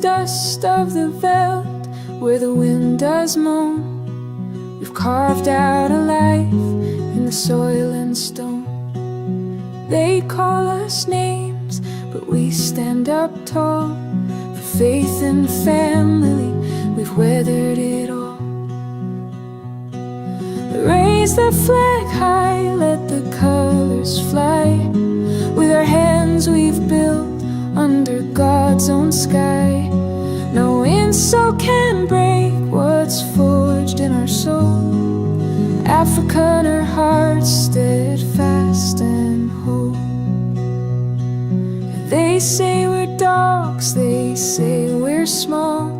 dust of the veldt where the wind does moan. We've carved out a life in the soil and stone. They call us names, but we stand up tall. For faith and family, we've weathered it all. Raise the flag high, let the colors fly. With our hands we've built under God's own sky. No insult can break what's forged in our soul. Africa in our hearts, steadfast and whole. They say we're dogs, they say we're small,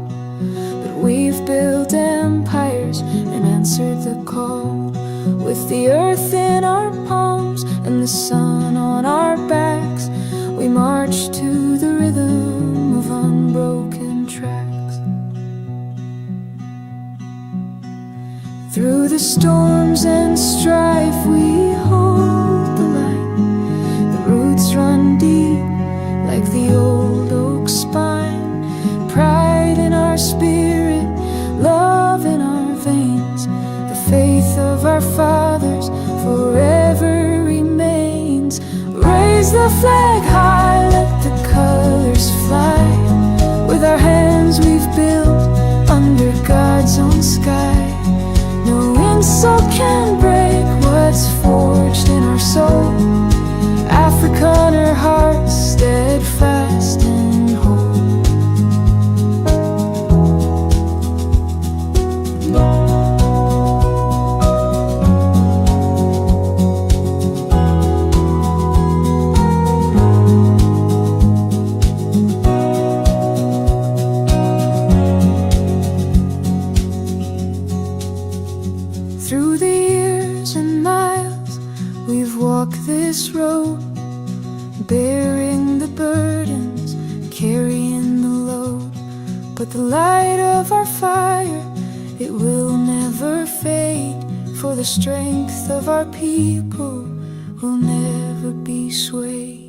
but we've built empires and answered the call. With the earth in our palms and the sun on our backs, we march to the rhythm of unbroken tracks. Through the storms and strife we hold the line. The roots run deep like the old oak spine. Pride in our spirit, love in our veins. The faith of our fathers forever remains. Raise the flag high, let the colors fly. With our hands we've built under God's own sky. No insult can break what's forged in our soul. Africa in her heart, steadfast and whole. Through the years and miles we've walked this road, bearing the burdens, carrying the load. But the light of our fire, it will never fade. For the strength of our people will never be swayed.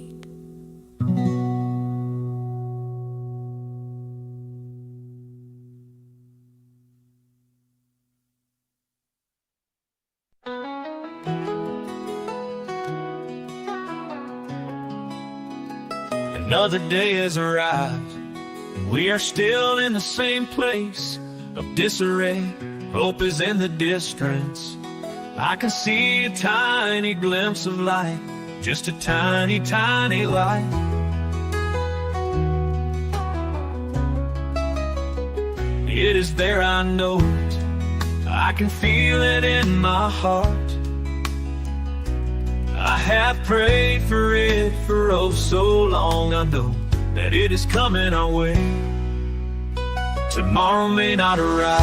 Another day has arrived, and we are still in the same place of disarray. Hope is in the distance. I can see a tiny glimpse of light, just a tiny, tiny light. It is there, I know it. I can feel it in my heart. I have prayed for it for oh so long. I know that it is coming our way. Tomorrow may not arrive.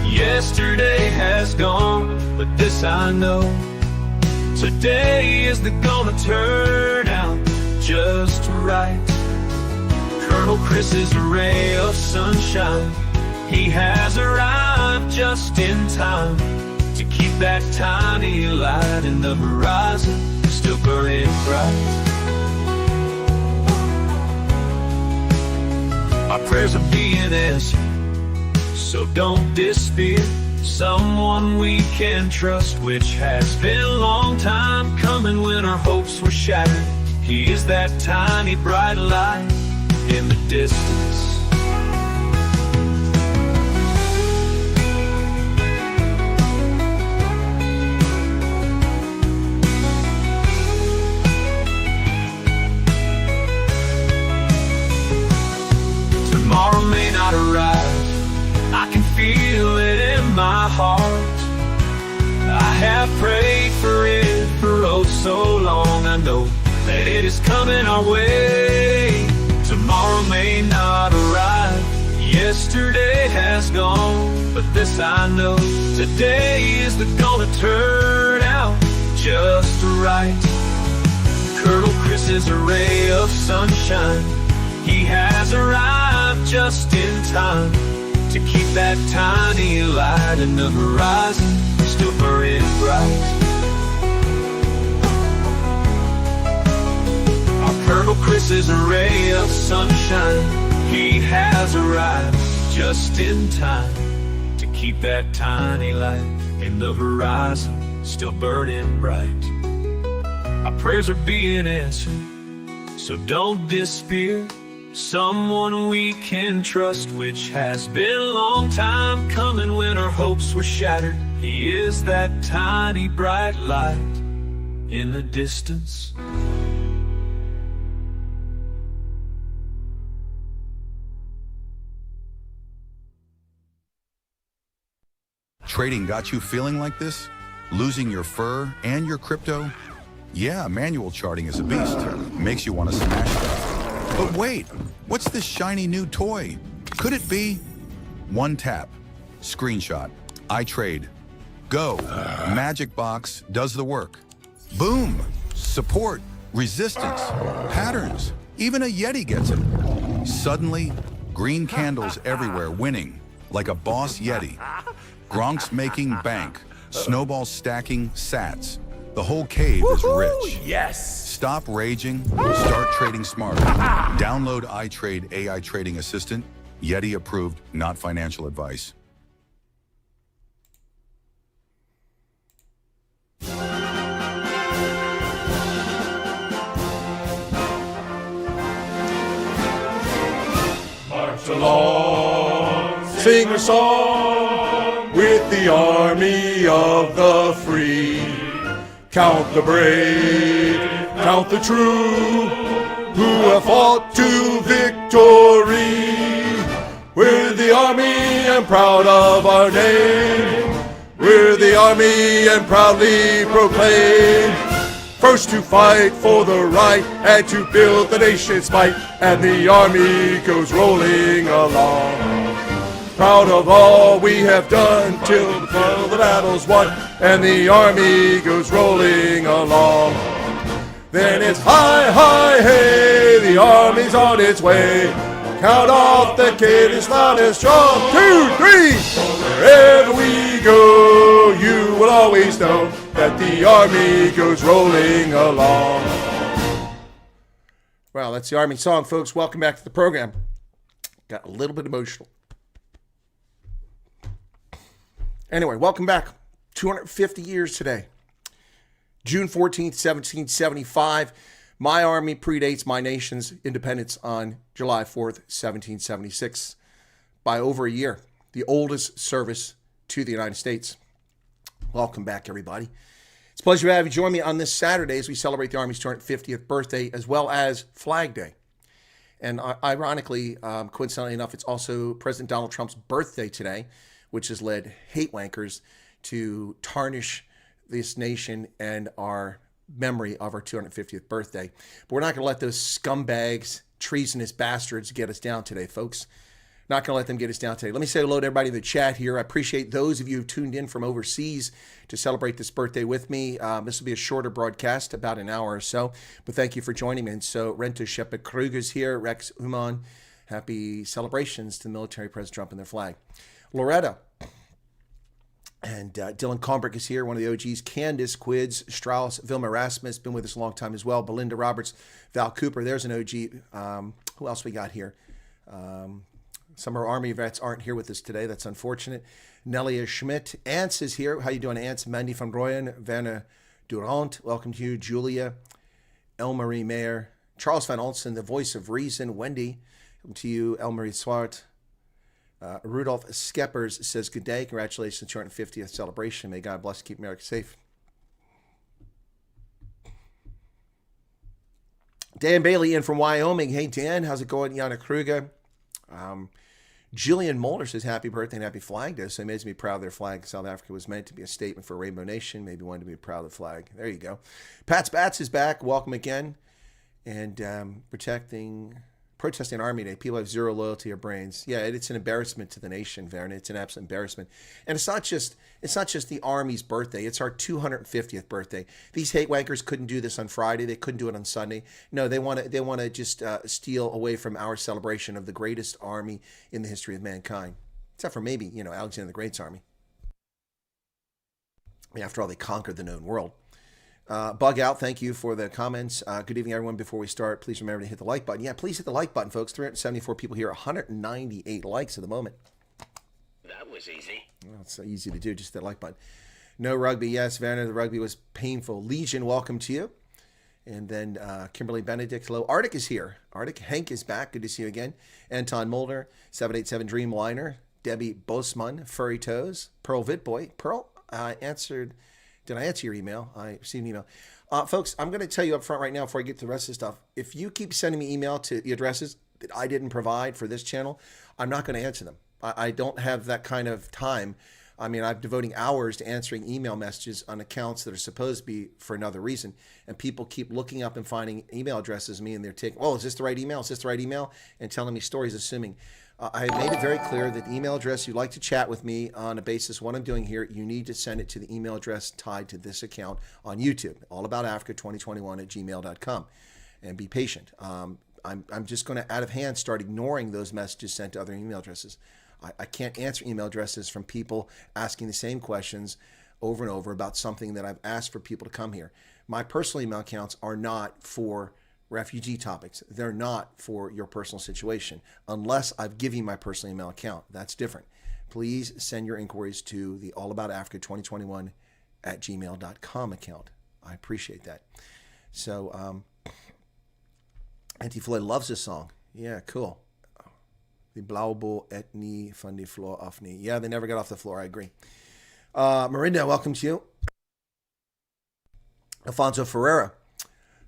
Yesterday has gone, but this I know. Today is gonna turn out just right. Colonel Chris is a ray of sunshine. He has arrived just in time to keep that tiny light in the horizon still burning bright. Our prayers are being answered, so don't despair. Someone we can trust, which has been a long time coming when our hopes were shattered. He is that tiny bright light in the distance. Tomorrow may not arrive. I can feel it in my heart. I have prayed for it for oh so long. I know that it is coming our way. Tomorrow may not arrive. Yesterday has gone, but this I know. Today is gonna turn out just right. Colonel Chris is a ray of sunshine. He has arrived just in time to keep that tiny light in the horizon still burning bright. Our Colonel Chris is a ray of sunshine. He has arrived just in time to keep that tiny light in the horizon still burning bright. Our prayers are being answered, so don't despair. Someone we can trust, which has been a long time coming when our hopes were shattered. He is that tiny bright light in the distance. Trading got you feeling like this? Losing your fur and your crypto? Yeah, manual charting is a beast. Makes you want to smash stuff. But wait, what's this shiny new toy? Could it be? One tap, screenshot, I trade, go. Magic box does the work. Boom, support, resistance, patterns. Even a Yeti gets it. Suddenly, green candles everywhere winning, like a boss Yeti. Gronk's making bank, snowballs stacking sats. The whole cave is rich. Yes. Stop raging, start trading smart. Download iTrade AI Trading Assistant. Yeti approved, not financial advice. March along, sing a song with the army of the free. Count the brave, count the true, who have fought to victory. We're the army and proud of our name. We're the army and proudly proclaim. First to fight for the right and to build the nation's might. And the army goes rolling along. Proud of all we have done till the battle's won, and the army goes rolling along. Then it's hi, hi, hey, the army's on its way. Count off the cadence loud and strong. 2, 3. Wherever we go, you will always know that the army goes rolling along. Well, that's the army song, folks. Welcome back to the program. Got a little bit emotional. Anyway, welcome back. 250 years today. June 14th, 1775. My army predates my nation's independence on July 4th, 1776 by over a year. The oldest service to the United States. Welcome back, everybody. It's a pleasure to have you join me on this Saturday as we celebrate the Army's 250th birthday as well as Flag Day. And ironically, coincidentally enough, it's also President Donald Trump's birthday today, which has led hate wankers to tarnish this nation and our memory of our 250th birthday. But we're not going to let those scumbags, treasonous bastards get us down today, folks. Not going to let them get us down today. Let me say hello to everybody in the chat here. I appreciate those of you who tuned in from overseas to celebrate this birthday with me. This will be a shorter broadcast, about an hour or so. But thank you for joining me. And so Renta Shepard Kruger's here, Rex Uman. Happy celebrations to the military, President Trump and their flag. Loretta and Dylan Combrick is here, one of the OGs. Candace, Quids, Strauss, Vilma Rasmus, been with us a long time as well. Belinda Roberts, Val Cooper, there's an OG. Who else we got here? Some of our Army vets aren't here with us today. That's unfortunate. Nelia Schmidt. Ants is here. How you doing, Ants? Mandy van Rooyen, Werner Durant. Welcome to you. Julia, Elmarie Mayer, Charles Van Olsen, the voice of reason. Wendy, welcome to you. Elmarie Swart. Rudolph Skeppers says, good day. Congratulations on your 250th celebration. May God bless, keep America safe. Dan Bailey in from Wyoming. Hey, Dan, how's it going? Yana Kruger. Jillian Mulder says, happy birthday and happy Flag Day. So it makes me proud of their flag. South Africa was meant to be a statement for a rainbow nation. Maybe wanted to be proud of the flag. There you go. Pat Spatz is back. Welcome again. And protesting Army Day. People have zero loyalty or brains. Yeah, it's an embarrassment to the nation, Vernon. It's an absolute embarrassment. And it's not just the Army's birthday. It's our 250th birthday. These hate wankers couldn't do this on Friday. They couldn't do it on Sunday. No, they want to just steal away from our celebration of the greatest army in the history of mankind. Except for maybe, Alexander the Great's army. I mean, after all, they conquered the known world. Bug Out, thank you for the comments. Good evening, everyone. Before we start, please remember to hit the like button. Yeah, please hit the like button, folks. 374 people here, 198 likes at the moment. That was easy. Well, it's so easy to do, just that like button. No rugby, yes, Werner, the rugby was painful. Legion, welcome to you. And then Kimberly Benedict, hello. Arctic is here. Arctic, Hank is back. Good to see you again. Anton Mulder, 787 Dreamliner, Debbie Bosman, Furry Toes, Pearl Vitboy. Pearl, did I answer your email? I received an email. Folks, I'm going to tell you up front right now before I get to the rest of the stuff. If you keep sending me email to the addresses that I didn't provide for this channel, I'm not going to answer them. I don't have that kind of time. I mean, I'm devoting hours to answering email messages on accounts that are supposed to be for another reason. And people keep looking up and finding email addresses of me, and they're taking, oh, is this the right email? Is this the right email? And telling me stories, assuming. I made it very clear that the email address you'd like to chat with me on a basis of what I'm doing here, you need to send it to the email address tied to this account on YouTube, allaboutafrica2021@gmail.com. And be patient. I'm just going to, out of hand, start ignoring those messages sent to other email addresses. I can't answer email addresses from people asking the same questions over and over about something that I've asked for people to come here. My personal email accounts are not for refugee topics. They're not for your personal situation, unless I've given you my personal email account. That's different. Please send your inquiries to the allaboutafrica2021@gmail.com account. I appreciate that. So, Anti-Floyd loves this song. Yeah, cool. The Blaubo etnie van die floor af nie. Yeah, they never got off the floor. I agree. Marinda, welcome to you. Alfonso Ferreira.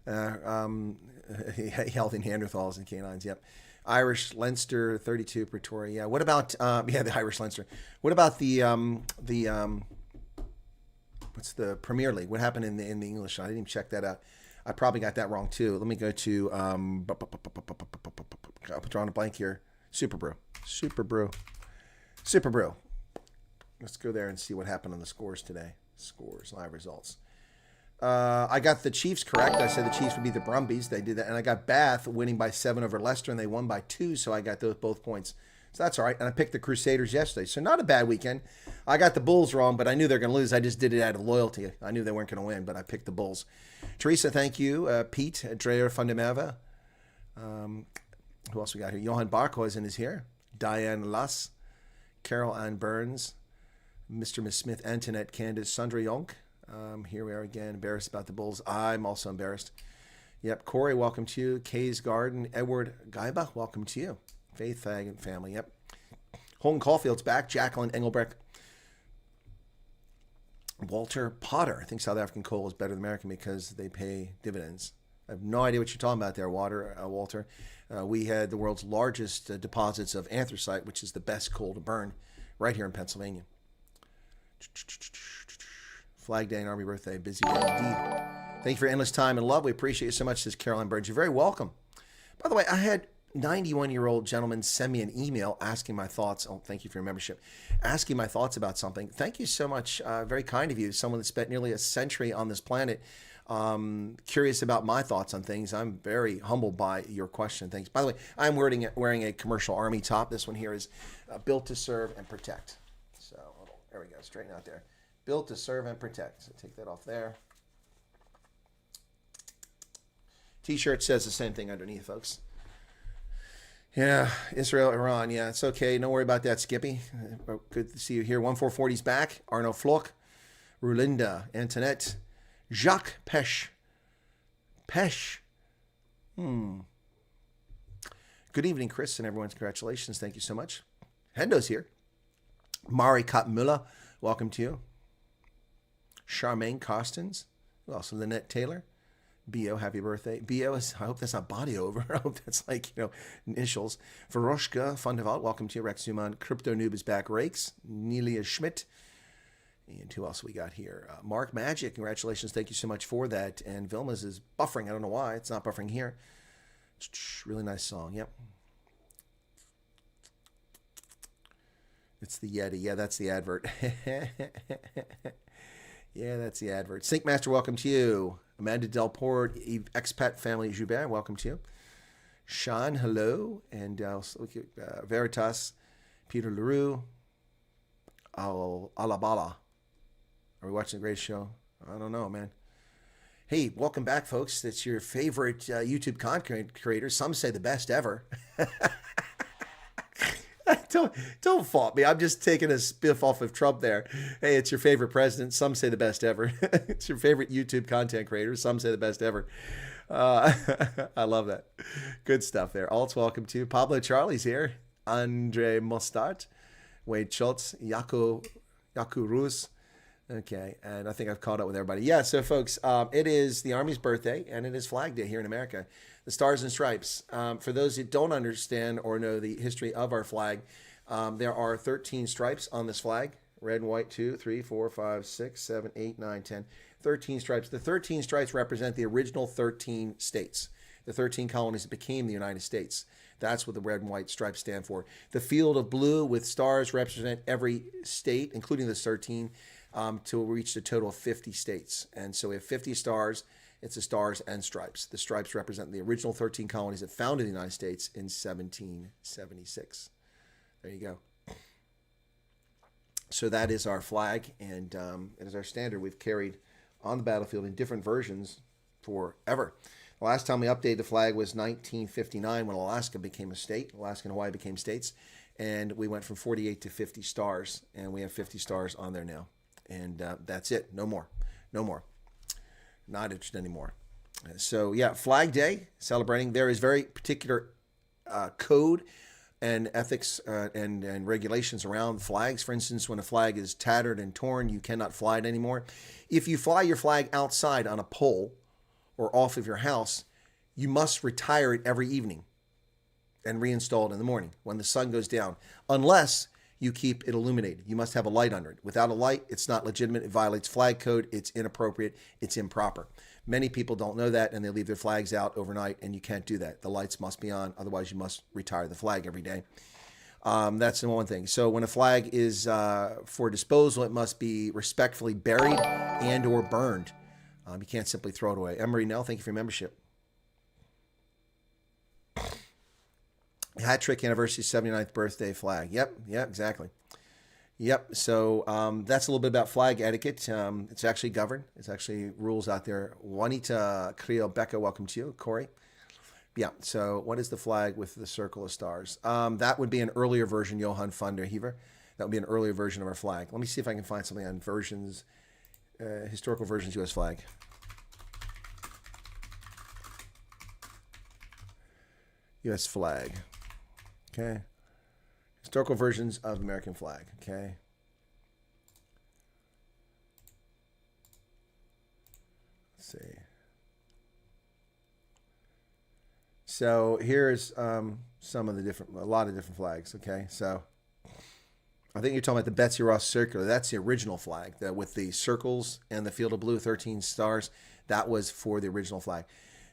Healthy Neanderthals and canines. Yep. Irish Leinster 32 Pretoria. Yeah. What about the Irish Leinster? What about the what's the Premier League? What happened in the English? I didn't even check that out. I probably got that wrong too. Let me go to I'm drawing a blank here. Super Brew. Let's go there and see what happened on the scores today. Scores, live results. I got the Chiefs correct. I said the Chiefs would be the Brumbies. They did that. And I got Bath winning by 7 over Leicester, and they won by 2, so I got those both points. So that's all right. And I picked the Crusaders yesterday, so not a bad weekend. I got the Bulls wrong, but I knew they were going to lose. I just did it out of loyalty. I knew they weren't going to win, but I picked the Bulls. Teresa, thank you. Pete, Dreyer van der Merwe. Who else we got here? Johan Barkhuizen is here. Diane Lass. Carol Ann Burns. Mr. Miss Smith, Antoinette Candace, Sandra Yonk. Here we are again, embarrassed about the Bulls. I'm also embarrassed. Yep, Corey, welcome to you. Kay's Garden, Edward Gaiba, welcome to you. Faith Fag and family, yep. Holden Caulfield's back. Jacqueline Engelbrecht. Walter Potter. I think South African coal is better than American because they pay dividends. I have no idea what you're talking about there, Walter. We had the world's largest deposits of anthracite, which is the best coal to burn, right here in Pennsylvania. Flag Day and Army birthday. Busy day indeed. Thank you for your endless time and love. We appreciate you so much, says Caroline Burns. You're very welcome. By the way, I had 91-year-old gentleman send me an email asking my thoughts. Oh, thank you for your membership. Asking my thoughts about something. Thank you so much. Very kind of you. Someone that spent nearly a century on this planet, curious about my thoughts on things. I'm very humbled by your question. Thanks. By the way, I'm wearing a commercial Army top. This one here is built to serve and protect. So there we go. Straighten out there. Built to serve and protect. So take that off there. T-shirt says the same thing underneath, folks. Yeah, Israel, Iran. Yeah, it's okay. Don't worry about that, Skippy. Good to see you here. 1440's back. Arno Flock. Rulinda. Antoinette. Jacques Pesh. Good evening, Chris, and everyone. Congratulations. Thank you so much. Hendo's here. Mari Kottmüller. Welcome to you. Charmaine Costins. Who else? Lynette Taylor. B.O., happy birthday. B.O. is, I hope that's not body over. I hope that's like, initials. Veroshka Fundevalt, welcome to you. Rex Zuman. Crypto Noob is back. Rakes. Nelia Schmidt. And who else we got here? Mark Magic, congratulations. Thank you so much for that. And Vilma's is buffering. I don't know why. It's not buffering here. Really nice song. Yep. It's the Yeti. Yeah, that's the advert. Yeah, that's the advert. Syncmaster, welcome to you. Amanda Delport, expat family Joubert, welcome to you. Sean, hello. And look at Veritas, Peter LaRue, Alabala. Are we watching the great show? I don't know, man. Hey, welcome back, folks. It's your favorite YouTube content creator. Some say the best ever. Don't fault me. I'm just taking a spiff off of Trump there. Hey, it's your favorite president. Some say the best ever. It's your favorite YouTube content creator. Some say the best ever. I love that. Good stuff there. All's welcome to Pablo Charlie's here. Andre Mostart, Wade Schultz, Yaku Ruz. Okay, and I think I've caught up with everybody. Yeah, so folks, it is the Army's birthday, and it is Flag Day here in America. The Stars and Stripes. For those who don't understand or know the history of our flag, there are 13 stripes on this flag. Red and white, 2, 3, 4, 5, 6, 7, 8, 9, 10. 13 stripes. The 13 stripes represent the original 13 states, the 13 colonies that became the United States. That's what the red and white stripes stand for. The field of blue with stars represent every state, including the 13, to reach a total of 50 states. And so we have 50 stars. It's the stars and stripes. The stripes represent the original 13 colonies that founded the United States in 1776. There you go. So that is our flag, and it is our standard we've carried on the battlefield in different versions forever. The last time we updated the flag was 1959 when Alaska became a state. Alaska and Hawaii became states, and we went from 48 to 50 stars, and we have 50 stars on there now. And that's it. No more. No more. Not interested anymore. So, yeah, Flag Day, celebrating. There is very particular code and ethics and regulations around flags. For instance, when a flag is tattered and torn, you cannot fly it anymore. If you fly your flag outside on a pole or off of your house, you must retire it every evening and reinstall it in the morning when the sun goes down, unless you keep it illuminated. You must have a light under it. Without a light, it's not legitimate. It violates flag code. It's inappropriate. It's improper. Many people don't know that, and they leave their flags out overnight, and you can't do that. The lights must be on. Otherwise, you must retire the flag every day. That's the one thing. So when a flag is for disposal, it must be respectfully buried and or burned. You can't simply throw it away. Emery Nell, thank you for your membership. Hat trick anniversary, 79th birthday flag. Yep, exactly. Yep, so that's a little bit about flag etiquette. It's actually governed. It's actually rules out there. Juanita Creel Becca, welcome to you. Corey. Yeah, so what is the flag with the circle of stars? That would be an earlier version, Johann van der Heever. That would be an earlier version of our flag. Let me see if I can find something on versions, historical versions U.S. flag. U.S. flag. Okay. Historical versions of American flag. Okay. Let's see. So here's some of the a lot of different flags. Okay. So I think you're talking about the Betsy Ross Circular. That's the original flag with the circles and the field of blue, 13 stars. That was for the original flag.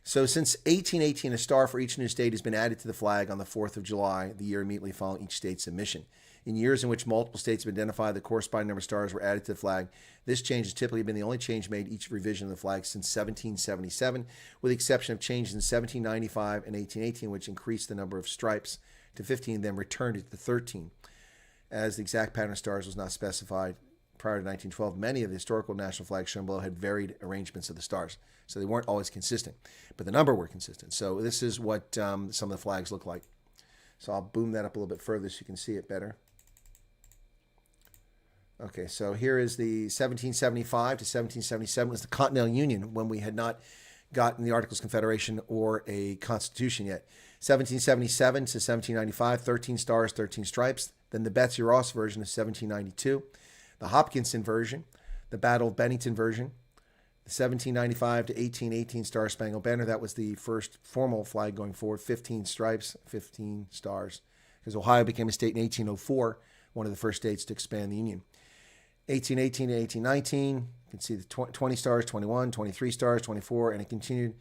So since 1818, a star for each new state has been added to the flag on the 4th of July, the year immediately following each state's admission. In years in which multiple states have identified, the corresponding number of stars were added to the flag. This change has typically been the only change made each revision of the flag since 1777, with the exception of changes in 1795 and 1818, which increased the number of stripes to 15, then returned it to 13. As the exact pattern of stars was not specified prior to 1912, many of the historical national flags shown below had varied arrangements of the stars. So they weren't always consistent, but the number were consistent. So this is what some of the flags look like. So I'll boom that up a little bit further so you can see it better. Okay, so here is the 1775 to 1777 was the Continental Union, when we had not gotten the Articles of Confederation or a constitution yet. 1777 to 1795, 13 stars, 13 stripes. Then the Betsy Ross version of 1792. The Hopkinson version, the Battle of Bennington version, the 1795 to 1818 Star Spangled Banner. That was the first formal flag going forward, 15 stripes, 15 stars, because Ohio became a state in 1804, one of the first states to expand the Union. 1818 to 1819, you can see the 20 stars, 21, 23 stars, 24, and it continued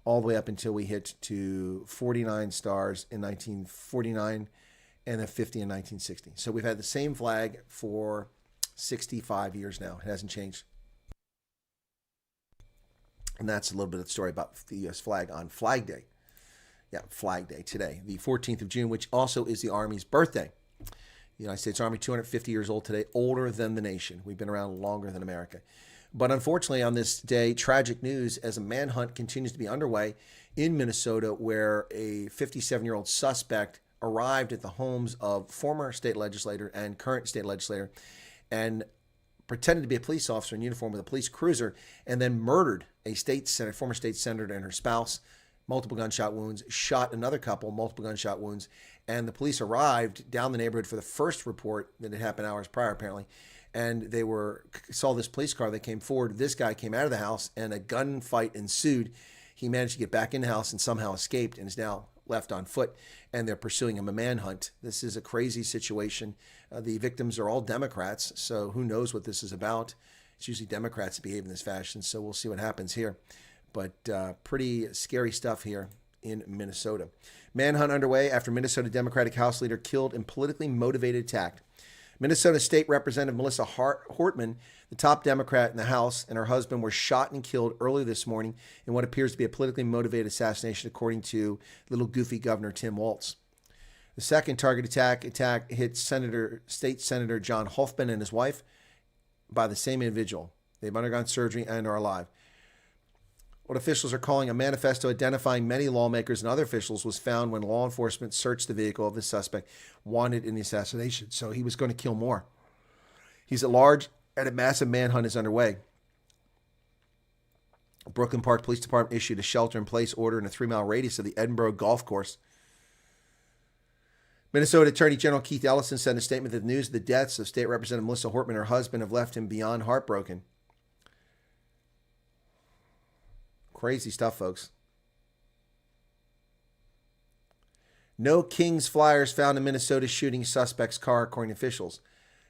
all the way up until we hit to 49 stars in 1949 and then 50 in 1960. So we've had the same flag for 65 years now. It hasn't changed. And that's a little bit of the story about the U.S. flag on Flag Day. Yeah, Flag Day today, the 14th of June, which also is the Army's birthday. The United States Army, 250 years old today, older than the nation. We've been around longer than America. But unfortunately, on this day, tragic news as a manhunt continues to be underway in Minnesota, where a 57-year-old suspect arrived at the homes of former state legislator and current state legislator and pretended to be a police officer in uniform with a police cruiser, and then murdered a former state senator and her spouse, multiple gunshot wounds, shot another couple, multiple gunshot wounds, and the police arrived down the neighborhood for the first report that had happened hours prior, apparently, and they saw this police car. They came forward. This guy came out of the house, and a gunfight ensued. He managed to get back in the house and somehow escaped and is now left on foot, and they're pursuing him, a manhunt. This is a crazy situation. The victims are all Democrats, so who knows what this is about. It's usually Democrats that behave in this fashion, so we'll see what happens here. But pretty scary stuff here in Minnesota. Manhunt underway after Minnesota Democratic House leader killed in politically motivated attack. Minnesota State Representative Melissa Hortman, the top Democrat in the House, and her husband were shot and killed earlier this morning in what appears to be a politically motivated assassination, according to little goofy Governor Tim Walz. The second target attack hit State Senator John Hoffman and his wife by the same individual. They've undergone surgery and are alive. What officials are calling a manifesto identifying many lawmakers and other officials was found when law enforcement searched the vehicle of the suspect wanted in the assassination. So he was going to kill more. He's at large, and a massive manhunt is underway. Brooklyn Park Police Department issued a shelter-in-place order in a 3-mile radius of the Edinburgh Golf Course. Minnesota Attorney General Keith Ellison said in a statement that the news of the deaths of State Representative Melissa Hortman and her husband have left him beyond heartbroken. Crazy stuff, folks. No King's Flyers found in Minnesota shooting suspect's car, according to officials.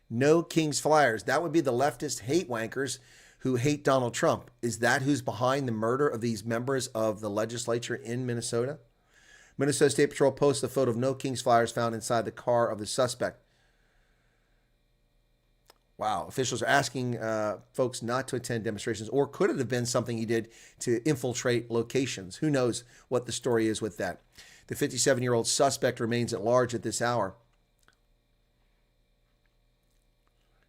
No King's Flyers. That would be the leftist hate wankers who hate Donald Trump. Is that who's behind the murder of these members of the legislature in Minnesota? Minnesota State Patrol posted a photo of no King's Flyers found inside the car of the suspect. Wow. Officials are asking folks not to attend demonstrations, or could it have been something he did to infiltrate locations? Who knows what the story is with that? The 57-year-old suspect remains at large at this hour.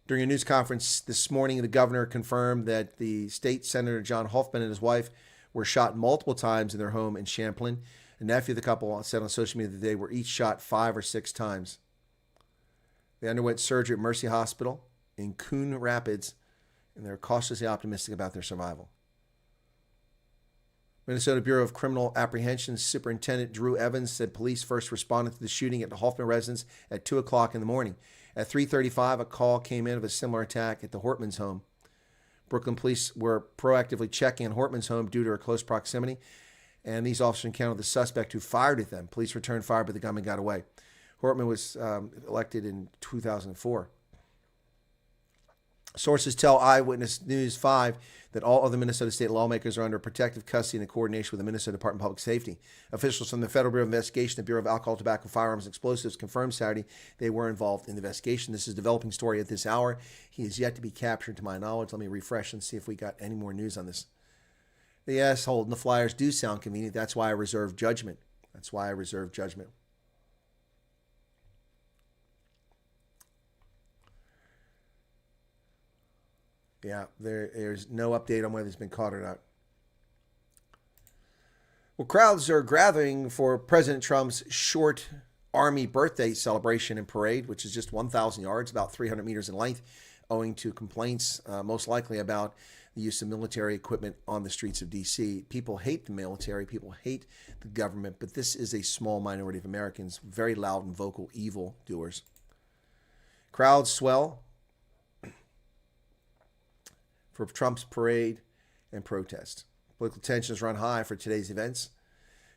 During a news conference this morning, the governor confirmed that the state senator John Hoffman and his wife were shot multiple times in their home in Champlin. A nephew of the couple said on social media that they were each shot 5 or 6 times. They underwent surgery at Mercy Hospital in Coon Rapids, and they're cautiously optimistic about their survival. Minnesota Bureau of Criminal Apprehension Superintendent Drew Evans said police first responded to the shooting at the Hoffman residence at 2 o'clock in the morning. At 3:35, a call came in of a similar attack at the Hortman's home. Brooklyn police were proactively checking on Hortman's home due to her close proximity, and these officers encountered the suspect who fired at them. Police returned fire, but the gunman got away. Hortman was elected in 2004. Sources tell Eyewitness News 5 that all other Minnesota state lawmakers are under protective custody in coordination with the Minnesota Department of Public Safety. Officials from the Federal Bureau of Investigation, the Bureau of Alcohol, Tobacco, Firearms, and Explosives confirmed Saturday they were involved in the investigation. This is a developing story at this hour. He is yet to be captured, to my knowledge. Let me refresh and see if we got any more news on this. Yes, holding the Flyers do sound convenient. That's why I reserve judgment. That's why I reserve judgment. Yeah, there's no update on whether it's been caught or not. Well, crowds are gathering for President Trump's short Army birthday celebration and parade, which is just 1,000 yards, about 300 meters in length, owing to complaints, most likely about the use of military equipment on the streets of D.C. People hate the military. People hate the government, but this is a small minority of Americans, very loud and vocal evil doers. Crowds swell for Trump's parade and protest. Political tensions run high for today's events.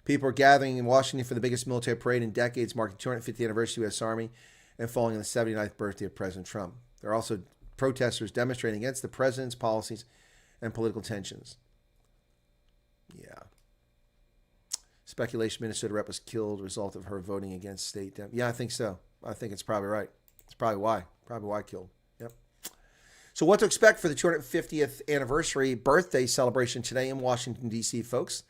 People are gathering in Washington for the biggest military parade in decades, marking the 250th anniversary of the U.S. Army and falling on the 79th birthday of President Trump. There are also protesters demonstrating against the president's policies and political tensions. Yeah. Speculation Minnesota rep was killed as a result of her voting against state. Yeah, I think so. I think it's probably right. It's probably why killed. Yep. So what to expect for the 250th anniversary birthday celebration today in Washington, D.C., folks?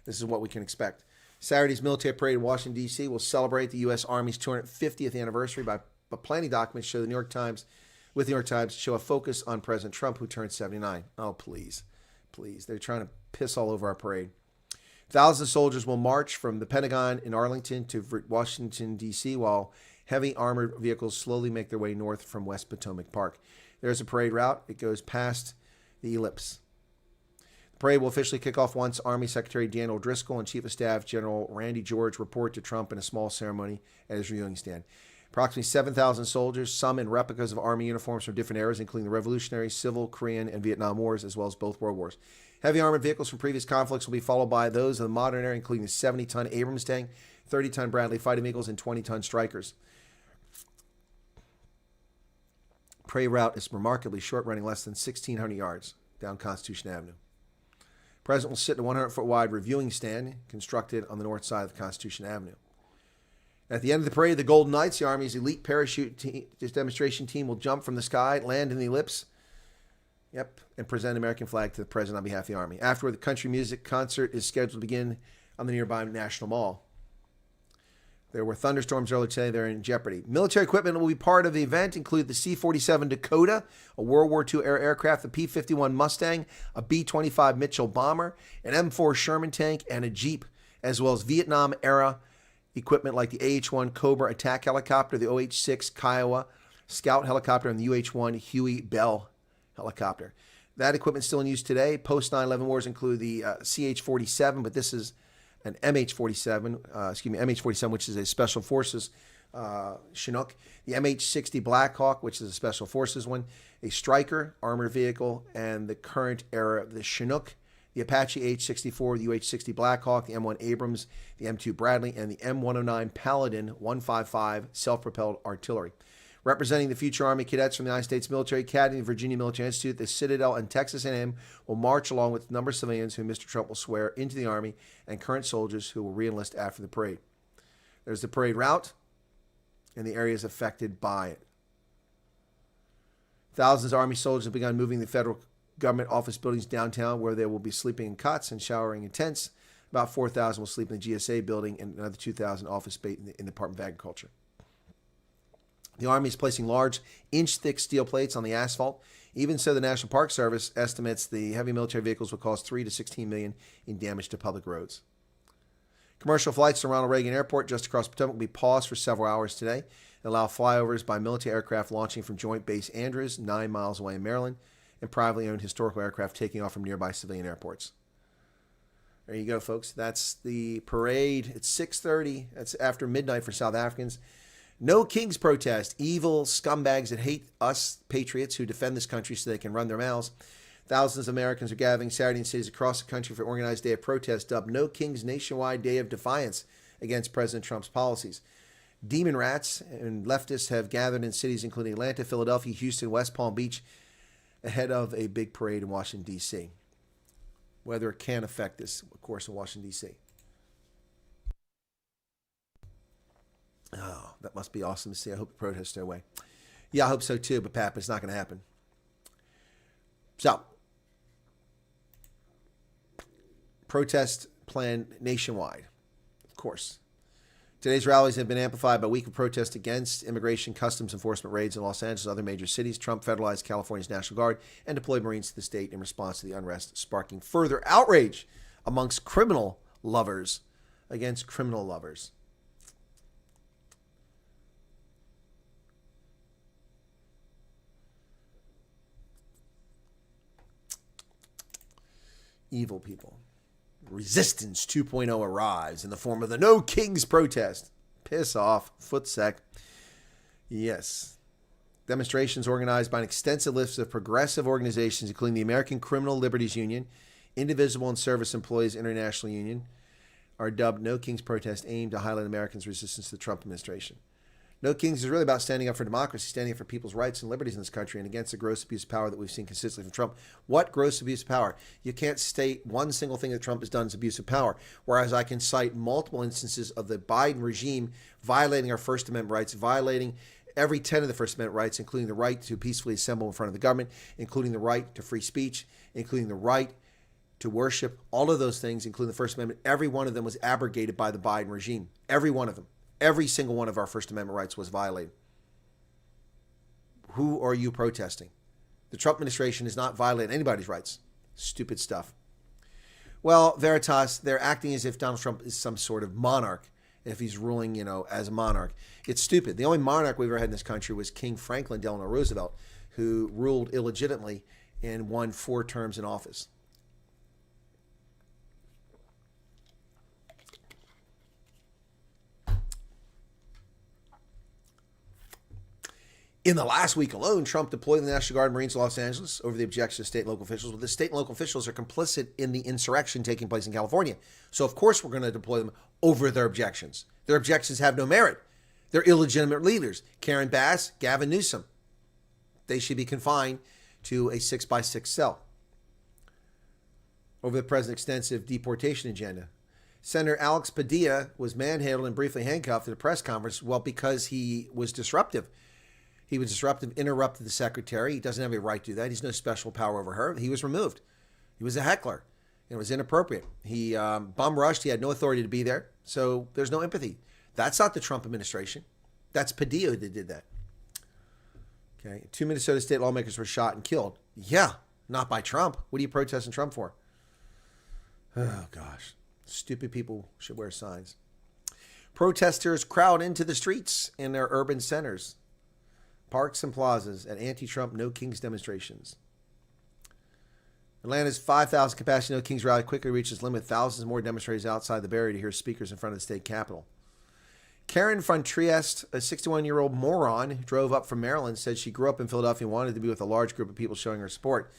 This is what we can expect. Saturday's military parade in Washington, D.C. will celebrate the U.S. Army's 250th anniversary, but planning documents show the New York Times with the New York Times show a focus on President Trump, who turned 79. Oh, please. Please. They're trying to piss all over our parade. Thousands of soldiers will march from the Pentagon in Arlington to Washington, D.C., while heavy armored vehicles slowly make their way north from West Potomac Park. There's a parade route. It goes past the ellipse. The parade will officially kick off once Army Secretary Daniel Driscoll and Chief of Staff General Randy George report to Trump in a small ceremony at his reviewing stand. Approximately 7,000 soldiers, some in replicas of Army uniforms from different eras, including the Revolutionary, Civil, Korean, and Vietnam Wars, as well as both World Wars. Heavy armored vehicles from previous conflicts will be followed by those of the modern era, including the 70-ton Abrams tank, 30-ton Bradley fighting vehicles, and 20-ton Strykers. Parade route is remarkably short, running less than 1,600 yards down Constitution Avenue. The President will sit in a 100-foot wide reviewing stand constructed on the north side of Constitution Avenue. At the end of the parade, the Golden Knights, the Army's elite parachute demonstration team, will jump from the sky, land in the ellipse, and present an American flag to the President on behalf of the Army. Afterward, the country music concert is scheduled to begin on the nearby National Mall. There were thunderstorms earlier today. They're in jeopardy. Military equipment will be part of the event, include the C-47 Dakota, a World War II era aircraft, the P-51 Mustang, a B-25 Mitchell bomber, an M4 Sherman tank, and a Jeep, as well as Vietnam-era equipment like the AH-1 Cobra attack helicopter, the OH-6 Kiowa scout helicopter, and the UH-1 Huey Bell helicopter. That equipment is still in use today. Post 9/11 wars include the CH-47, but this is an MH-47, which is a Special Forces Chinook. The MH-60 Blackhawk, which is a Special Forces one. A Stryker armored vehicle, and the current era, the Chinook, the Apache H-64, the UH-60 Blackhawk, the M1 Abrams, the M2 Bradley, and the M109 Paladin 155 self-propelled artillery. Representing the future Army cadets from the United States Military Academy, the Virginia Military Institute, the Citadel, and Texas A&M will march along with a number of civilians whom Mr. Trump will swear into the Army and current soldiers who will re-enlist after the parade. There's the parade route and the areas affected by it. Thousands of Army soldiers have begun moving the federal government office buildings downtown, where they will be sleeping in cots and showering in tents. About 4,000 will sleep in the GSA building, and another 2,000 office space in the Department of Agriculture. The Army is placing large, inch-thick steel plates on the asphalt. Even so, the National Park Service estimates the heavy military vehicles will cause $3 to $16 million in damage to public roads. Commercial flights to Ronald Reagan Airport, just across Potomac, will be paused for several hours today and allow flyovers by military aircraft launching from Joint Base Andrews, 9 miles away in Maryland, and privately owned historical aircraft taking off from nearby civilian airports. There you go, folks. That's the parade. It's 6:30. That's after midnight for South Africans. No King's protest. Evil scumbags that hate us patriots who defend this country so they can run their mouths. Thousands of Americans are gathering Saturday in cities across the country for an organized day of protest dubbed No King's Nationwide Day of Defiance against President Trump's policies. Demon rats and leftists have gathered in cities including Atlanta, Philadelphia, Houston, West Palm Beach ahead of a big parade in Washington, D.C. Weather can affect this, of course, in Washington, D.C. Oh, that must be awesome to see. I hope the protests stay away. Yeah, I hope so too, but Pap, it's not going to happen. So, protest planned nationwide, of course. Today's rallies have been amplified by a week of protests against immigration customs enforcement raids in Los Angeles and other major cities. Trump federalized California's National Guard and deployed Marines to the state in response to the unrest, sparking further outrage amongst criminal lovers against criminal lovers. Evil people. Resistance 2.0 arrives in the form of the No Kings protest. Piss off, footsec. Yes. Demonstrations organized by an extensive list of progressive organizations, including the American Criminal Liberties Union, Indivisible and Service Employees International Union, are dubbed No Kings protest, aimed to highlight Americans' resistance to the Trump administration. No Kings is really about standing up for democracy, standing up for people's rights and liberties in this country, and against the gross abuse of power that we've seen consistently from Trump. What gross abuse of power? You can't state one single thing that Trump has done as abuse of power, whereas I can cite multiple instances of the Biden regime violating our First Amendment rights, violating every 10 of the First Amendment rights, including the right to peacefully assemble in front of the government, including the right to free speech, including the right to worship. All of those things, including the First Amendment, every one of them was abrogated by the Biden regime. Every one of them. Every single one of our First Amendment rights was violated. Who are you protesting? The Trump administration is not violating anybody's rights. Stupid stuff. Well, Veritas, they're acting as if Donald Trump is some sort of monarch, if he's ruling, as a monarch. It's stupid. The only monarch we've ever had in this country was King Franklin Delano Roosevelt, who ruled illegitimately and won 4 terms in office. In the last week alone, Trump deployed the National Guard and Marines to Los Angeles over the objections of state and local officials. Well, the state and local officials are complicit in the insurrection taking place in California. So, of course, we're going to deploy them over their objections. Their objections have no merit. They're illegitimate leaders. Karen Bass, Gavin Newsom. They should be confined to a 6x6 cell. Over the president's extensive deportation agenda. Senator Alex Padilla was manhandled and briefly handcuffed at a press conference, well, because he was disruptive. He was disruptive, interrupted the secretary. He doesn't have a right to do that. He's no special power over her. He was removed. He was a heckler. It was inappropriate. He bum rushed. He had no authority to be there. So there's no empathy. That's not the Trump administration. That's Padilla who did that. Okay. 2 Minnesota state lawmakers were shot and killed. Yeah, not by Trump. What are you protesting Trump for? Oh, gosh. Stupid people should wear signs. Protesters crowd into the streets in their urban centers, parks and plazas at anti-Trump No Kings demonstrations. Atlanta's 5,000 capacity No Kings rally quickly reaches limit. Thousands more demonstrators outside the barrier to hear speakers in front of the state capitol. Karen von Trieste, a 61-year-old moron who drove up from Maryland, said she grew up in Philadelphia and wanted to be with a large group of people showing her support.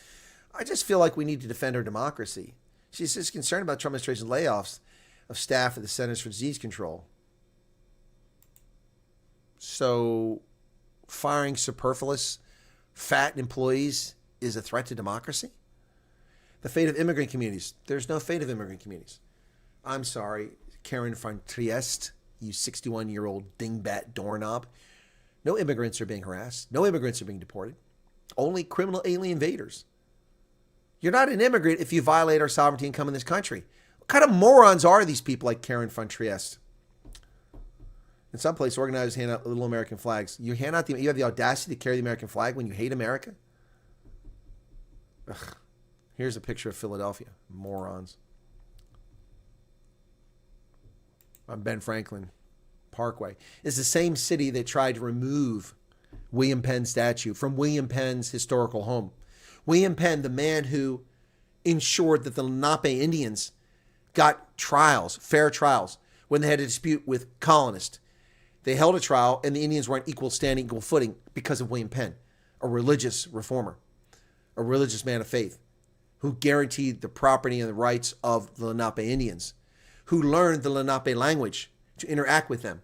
I just feel like we need to defend our democracy. She's just concerned about Trump administration's layoffs of staff at the Centers for Disease Control. So firing superfluous, fat employees is a threat to democracy? The fate of immigrant communities. There's no fate of immigrant communities. I'm sorry, Karen von Trieste, you 61-year-old dingbat doorknob. No immigrants are being harassed. No immigrants are being deported. Only criminal alien invaders. You're not an immigrant if you violate our sovereignty and come in this country. What kind of morons are these people like Karen von Trieste? In some places, organizers hand out little American flags. You have the audacity to carry the American flag when you hate America? Ugh. Here's a picture of Philadelphia. Morons. On Ben Franklin Parkway. It's the same city that tried to remove William Penn's statue from William Penn's historical home. William Penn, the man who ensured that the Lenape Indians got trials, fair trials, when they had a dispute with colonists. They held a trial, and the Indians were on equal standing, equal footing because of William Penn, a religious reformer, a religious man of faith, who guaranteed the property and the rights of the Lenape Indians, who learned the Lenape language to interact with them.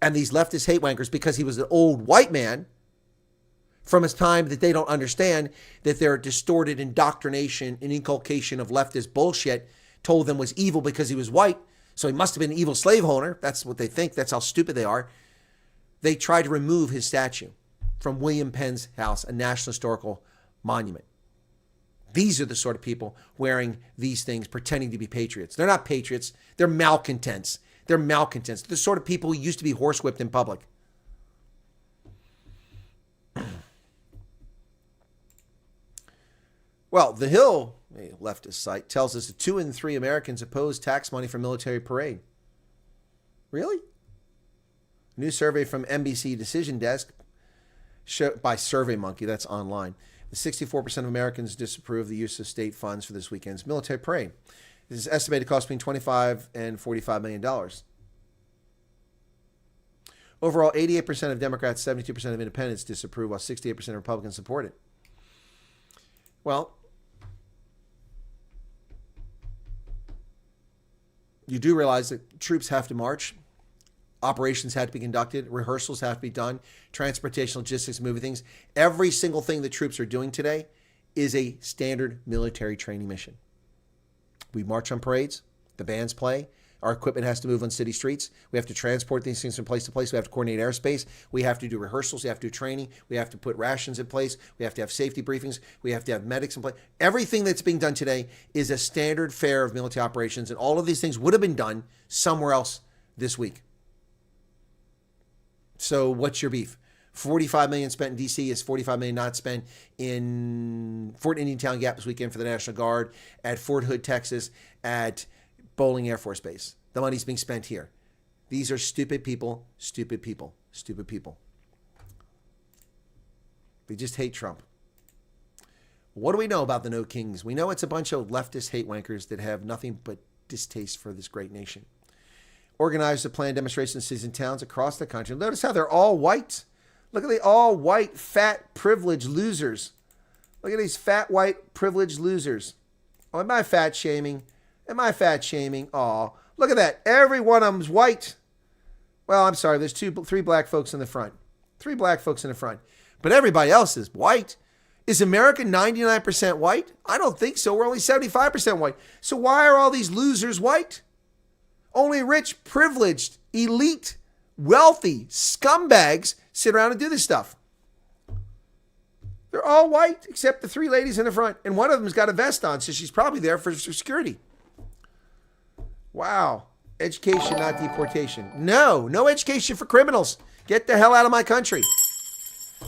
And these leftist hate wankers, because he was an old white man from his time that they don't understand that their distorted indoctrination and inculcation of leftist bullshit told them was evil because he was white. So he must have been an evil slaveholder. That's what they think. That's how stupid they are. They tried to remove his statue from William Penn's house, a National Historical Monument. These are the sort of people wearing these things, pretending to be patriots. They're not patriots. They're malcontents. They're malcontents. They're the sort of people who used to be horsewhipped in public. Well, The Hill, a leftist site, tells us that 2 in 3 Americans oppose tax money for military parade. Really? A new survey from NBC Decision Desk by SurveyMonkey, that's online. 64% of Americans disapprove the use of state funds for this weekend's military parade. This is estimated to cost between $25 and $45 million. Overall, 88% of Democrats, 72% of independents disapprove, while 68% of Republicans support it. Well, you do realize that troops have to march, operations have to be conducted, rehearsals have to be done, transportation, logistics, moving things. Every single thing the troops are doing today is a standard military training mission. We march on parades, the bands play, our equipment has to move on city streets, we have to transport these things from place to place, we have to coordinate airspace, we have to do rehearsals, we have to do training, we have to put rations in place, we have to have safety briefings, we have to have medics in place. Everything that's being done today is a standard fare of military operations, and all of these things would have been done somewhere else this week. So what's your beef? $45 million spent in D.C. is $45 million not spent in Fort Indian Town Gap this weekend for the National Guard, at Fort Hood, Texas, at Bowling Air Force Base. The money's being spent here. These are stupid people, stupid people, stupid people. They just hate Trump. What do we know about the No Kings? We know it's a bunch of leftist hate wankers that have nothing but distaste for this great nation. Organized a planned demonstration in cities and towns across the country. Notice how they're all white. Look at the all white, fat, privileged losers. Look at these fat, white, privileged losers. Oh, am I fat shaming? Am I fat shaming? Oh, look at that. Every one of them's white. Well, I'm sorry. There's three black folks in the front. 3 black folks in the front. But everybody else is white. Is America 99% white? I don't think so. We're only 75% white. So why are all these losers white? Only rich, privileged, elite, wealthy scumbags sit around and do this stuff. They're all white except the 3 ladies in the front. And one of them's got a vest on, so she's probably there for security. Wow. Education, not deportation. No education for criminals. Get the hell out of my country.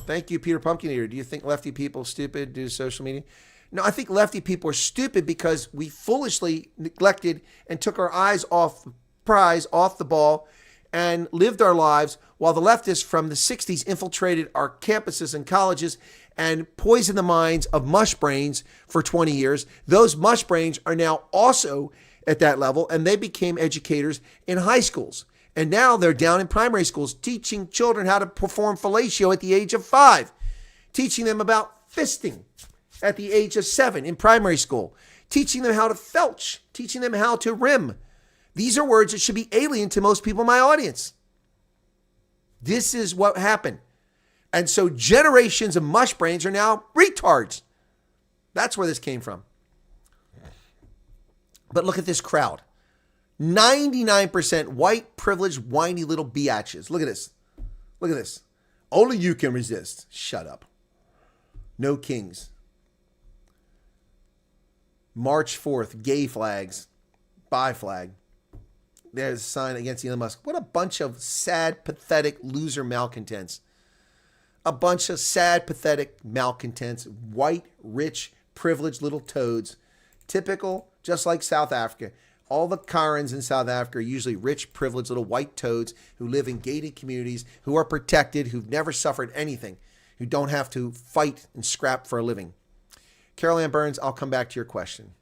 Thank you, Peter Pumpkin Eater. Do you think lefty people are stupid due to social media? No, I think lefty people are stupid because we foolishly neglected and took our eyes off the prize, off the ball, and lived our lives while the leftists from the 60s infiltrated our campuses and colleges and poisoned the minds of mush brains for 20 years. Those mush brains are now also at that level, and they became educators in high schools. And now they're down in primary schools teaching children how to perform fellatio at the age of 5, teaching them about fisting at the age of 7 in primary school, teaching them how to felch, teaching them how to rim. These are words that should be alien to most people in my audience. This is what happened. And so generations of mush brains are now retards. That's where this came from. But look at this crowd. 99% white, privileged, whiny little biatches. Look at this. Look at this. Only you can resist. Shut up. No kings. March 4th, gay flags. Bi flag. There's a sign against Elon Musk. What a bunch of sad, pathetic, loser malcontents. A bunch of sad, pathetic malcontents. White, rich, privileged little toads. Typical, just like South Africa. All the Karens in South Africa are usually rich, privileged little white toads who live in gated communities, who are protected, who've never suffered anything, who don't have to fight and scrap for a living. Carol Ann Burns, I'll come back to your question.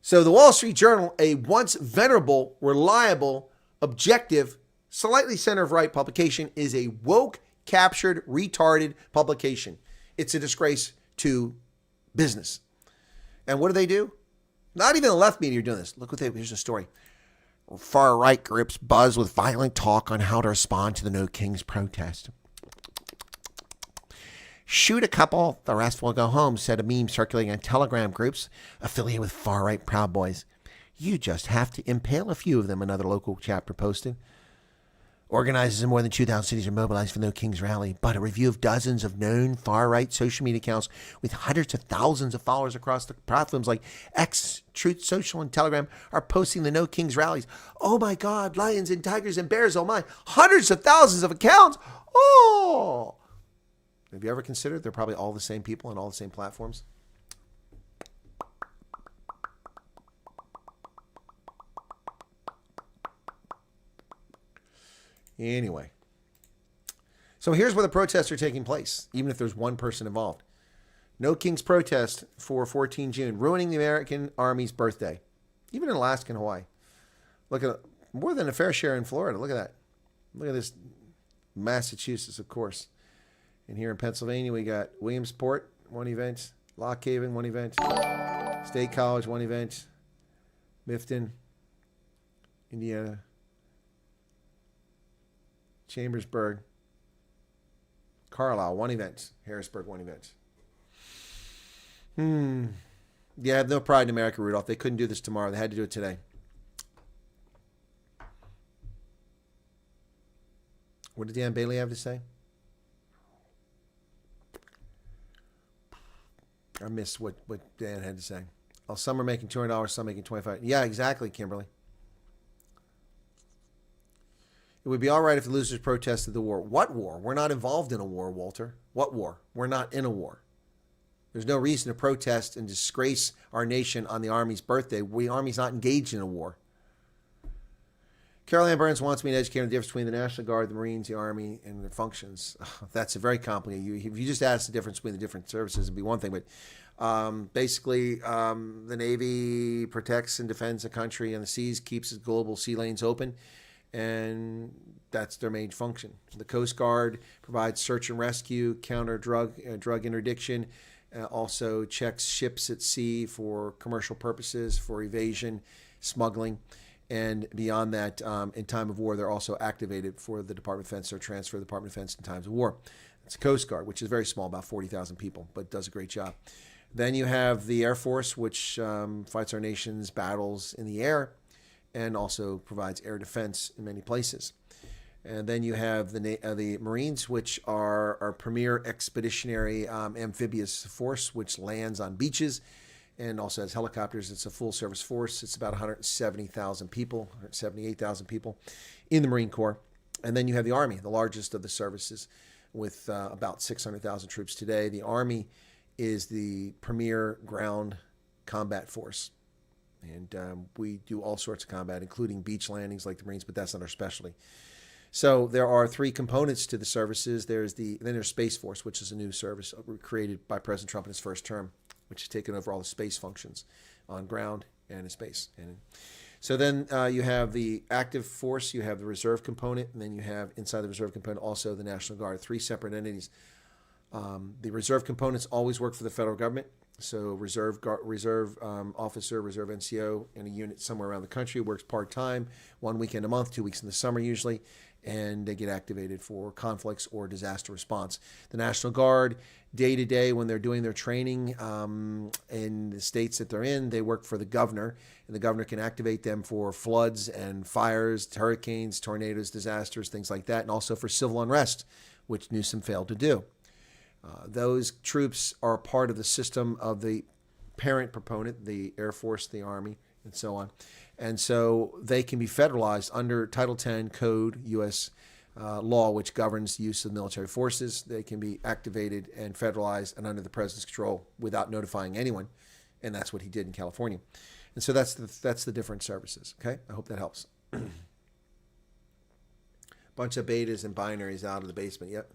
So the Wall Street Journal, a once venerable, reliable, objective, slightly center of right publication, is a woke, captured, retarded publication. It's a disgrace to business. And what do? Not even the left media are doing this. Look what here's a story. Far-right groups buzz with violent talk on how to respond to the No Kings protest. Shoot a couple, the rest will go home, said a meme circulating on Telegram groups affiliated with far-right Proud Boys. You just have to impale a few of them, another local chapter posted. Organizers in more than 2,000 cities are mobilized for No Kings rally, but a review of dozens of known far-right social media accounts with hundreds of thousands of followers across the platforms like X, Truth Social, and Telegram are posting the No Kings rallies. Oh my God, lions and tigers and bears, oh my, hundreds of thousands of accounts. Oh! Have you ever considered they're probably all the same people on all the same platforms? Anyway, so here's where the protests are taking place, even if there's one person involved. No Kings protest for 14 June, ruining the American Army's birthday, even in Alaska and Hawaii. Look at more than a fair share in Florida. Look at that. Look at this. Massachusetts, of course. And here in Pennsylvania, we got Williamsport, one event. Lock Haven, one event. State College, one event. Mifton, Indiana. Chambersburg, Carlisle, one event. Harrisburg, one event. Yeah, I have no pride in America, Rudolph. They couldn't do this tomorrow. They had to do it today. What did Dan Bailey have to say? I missed what Dan had to say. Oh, some are making $200, some making $25. Yeah, exactly, Kimberly. It would be all right if the losers protested the war. What war? We're not involved in a war, Walter. What war? We're not in a war. There's no reason to protest and disgrace our nation on the Army's birthday. The Army's not engaged in a war. Carol Ann Burns wants me to educate on the difference between the National Guard, the Marines, the Army, and their functions. That's a very complicated. If you just ask the difference between the different services, it'd be one thing. But basically, the Navy protects and defends the country on the seas, keeps its global sea lanes open, and that's their main function. The Coast Guard provides search and rescue, counter drug interdiction, also checks ships at sea for commercial purposes, for evasion, smuggling. And beyond that, in time of war, they're also activated for the Department of Defense or transfer to the Department of Defense in times of war. It's the Coast Guard, which is very small, about 40,000 people, but does a great job. Then you have the Air Force, which fights our nation's battles in the air and also provides air defense in many places. And then you have the Marines, which are our premier expeditionary amphibious force, which lands on beaches and also has helicopters. It's a full-service force. It's about 170,000 people, 178,000 people in the Marine Corps. And then you have the Army, the largest of the services, with about 600,000 troops today. The Army is the premier ground combat force. And we do all sorts of combat, including beach landings like the Marines, but that's not our specialty. So there are three components to the services. Then there's Space Force, which is a new service created by President Trump in his first term, which has taken over all the space functions on ground and in space. And so then you have the active force, you have the reserve component, and then you have inside the reserve component also the National Guard, three separate entities. The reserve components always work for the federal government. So reserve officer, reserve NCO in a unit somewhere around the country works part-time, 1 weekend a month, 2 weeks in the summer usually, and they get activated for conflicts or disaster response. The National Guard, day to day when they're doing their training in the states that they're in, they work for the governor, and the governor can activate them for floods and fires, hurricanes, tornadoes, disasters, things like that, and also for civil unrest, which Newsom failed to do. Those troops are part of the system of the parent proponent, the Air Force, the Army, and so on. And so they can be federalized under Title 10 Code, U.S. Law, which governs the use of military forces. They can be activated and federalized and under the president's control without notifying anyone. And that's what he did in California. And so that's the different services. Okay, I hope that helps. Bunch of betas and binaries out of the basement. Yep.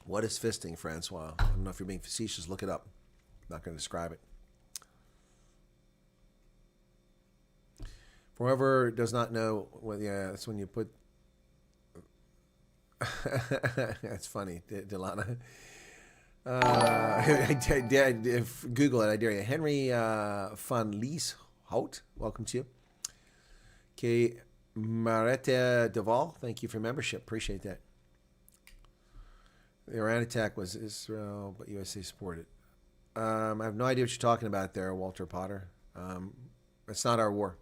What is fisting, Francois? I don't know if you're being facetious. Look it up. I'm not going to describe it. For whoever does not know, well, yeah, that's when you put. That's funny, Delana. Google it, I dare you. Henry van Lieshout, welcome to you. Okay, Marette Deval, thank you for membership. Appreciate that. The Iran attack was Israel, but USA supported. I have no idea what you're talking about there, Walter Potter. It's not our war.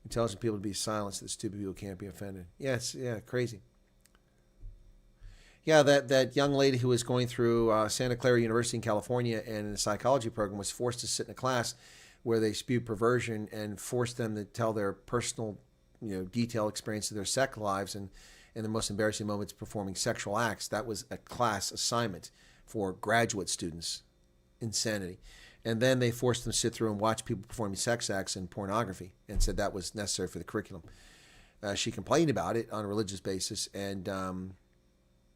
Intelligent people to be silenced so that stupid people can't be offended. Yes, yeah, crazy. Yeah, that young lady who was going through Santa Clara University in California and in the psychology program was forced to sit in a class where they spewed perversion and forced them to tell their personal, detailed experience of their sex lives and the most embarrassing moments performing sexual acts. That was a class assignment for graduate students. Insanity. And then they forced them to sit through and watch people performing sex acts and pornography and said that was necessary for the curriculum. She complained about it on a religious basis, and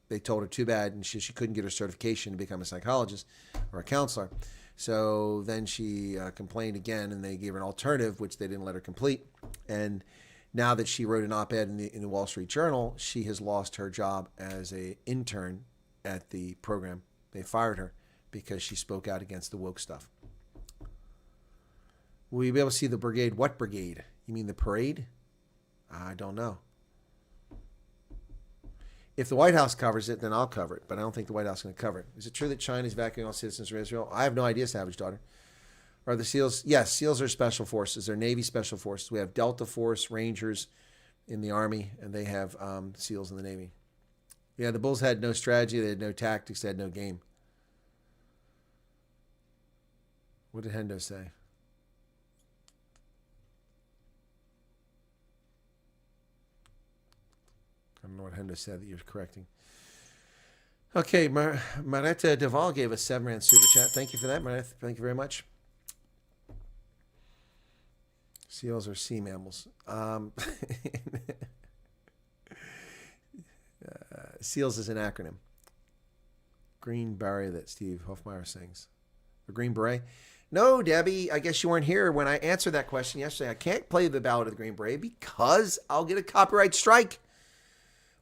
they told her too bad, and she couldn't get her certification to become a psychologist or a counselor. So then she complained again, and they gave her an alternative, which they didn't let her complete. And now that she wrote an op-ed in the Wall Street Journal, she has lost her job as an intern at the program. They fired her because she spoke out against the woke stuff. Will you be able to see the brigade? What brigade? You mean the parade? I don't know. If the White House covers it, then I'll cover it. But I don't think the White House is going to cover it. Is it true that China is evacuating all citizens from Israel? I have no idea, Savage Daughter. Are the SEALs? Yes, SEALs are special forces. They're Navy special forces. We have Delta Force, Rangers in the Army, and they have SEALs in the Navy. Yeah, the Bulls had no strategy. They had no tactics. They had no game. What did Hendo say? I don't know what Hendo said that you're correcting. Okay, Maretta Deval gave us 7 rand super chat. Thank you for that, Maretta. Thank you very much. Seals are sea mammals. Seals is an acronym. Green Beret that Steve Hofmeyer sings. The Green Beret? No, Debbie, I guess you weren't here when I answered that question yesterday. I can't play the Ballad of the Green Beret because I'll get a copyright strike.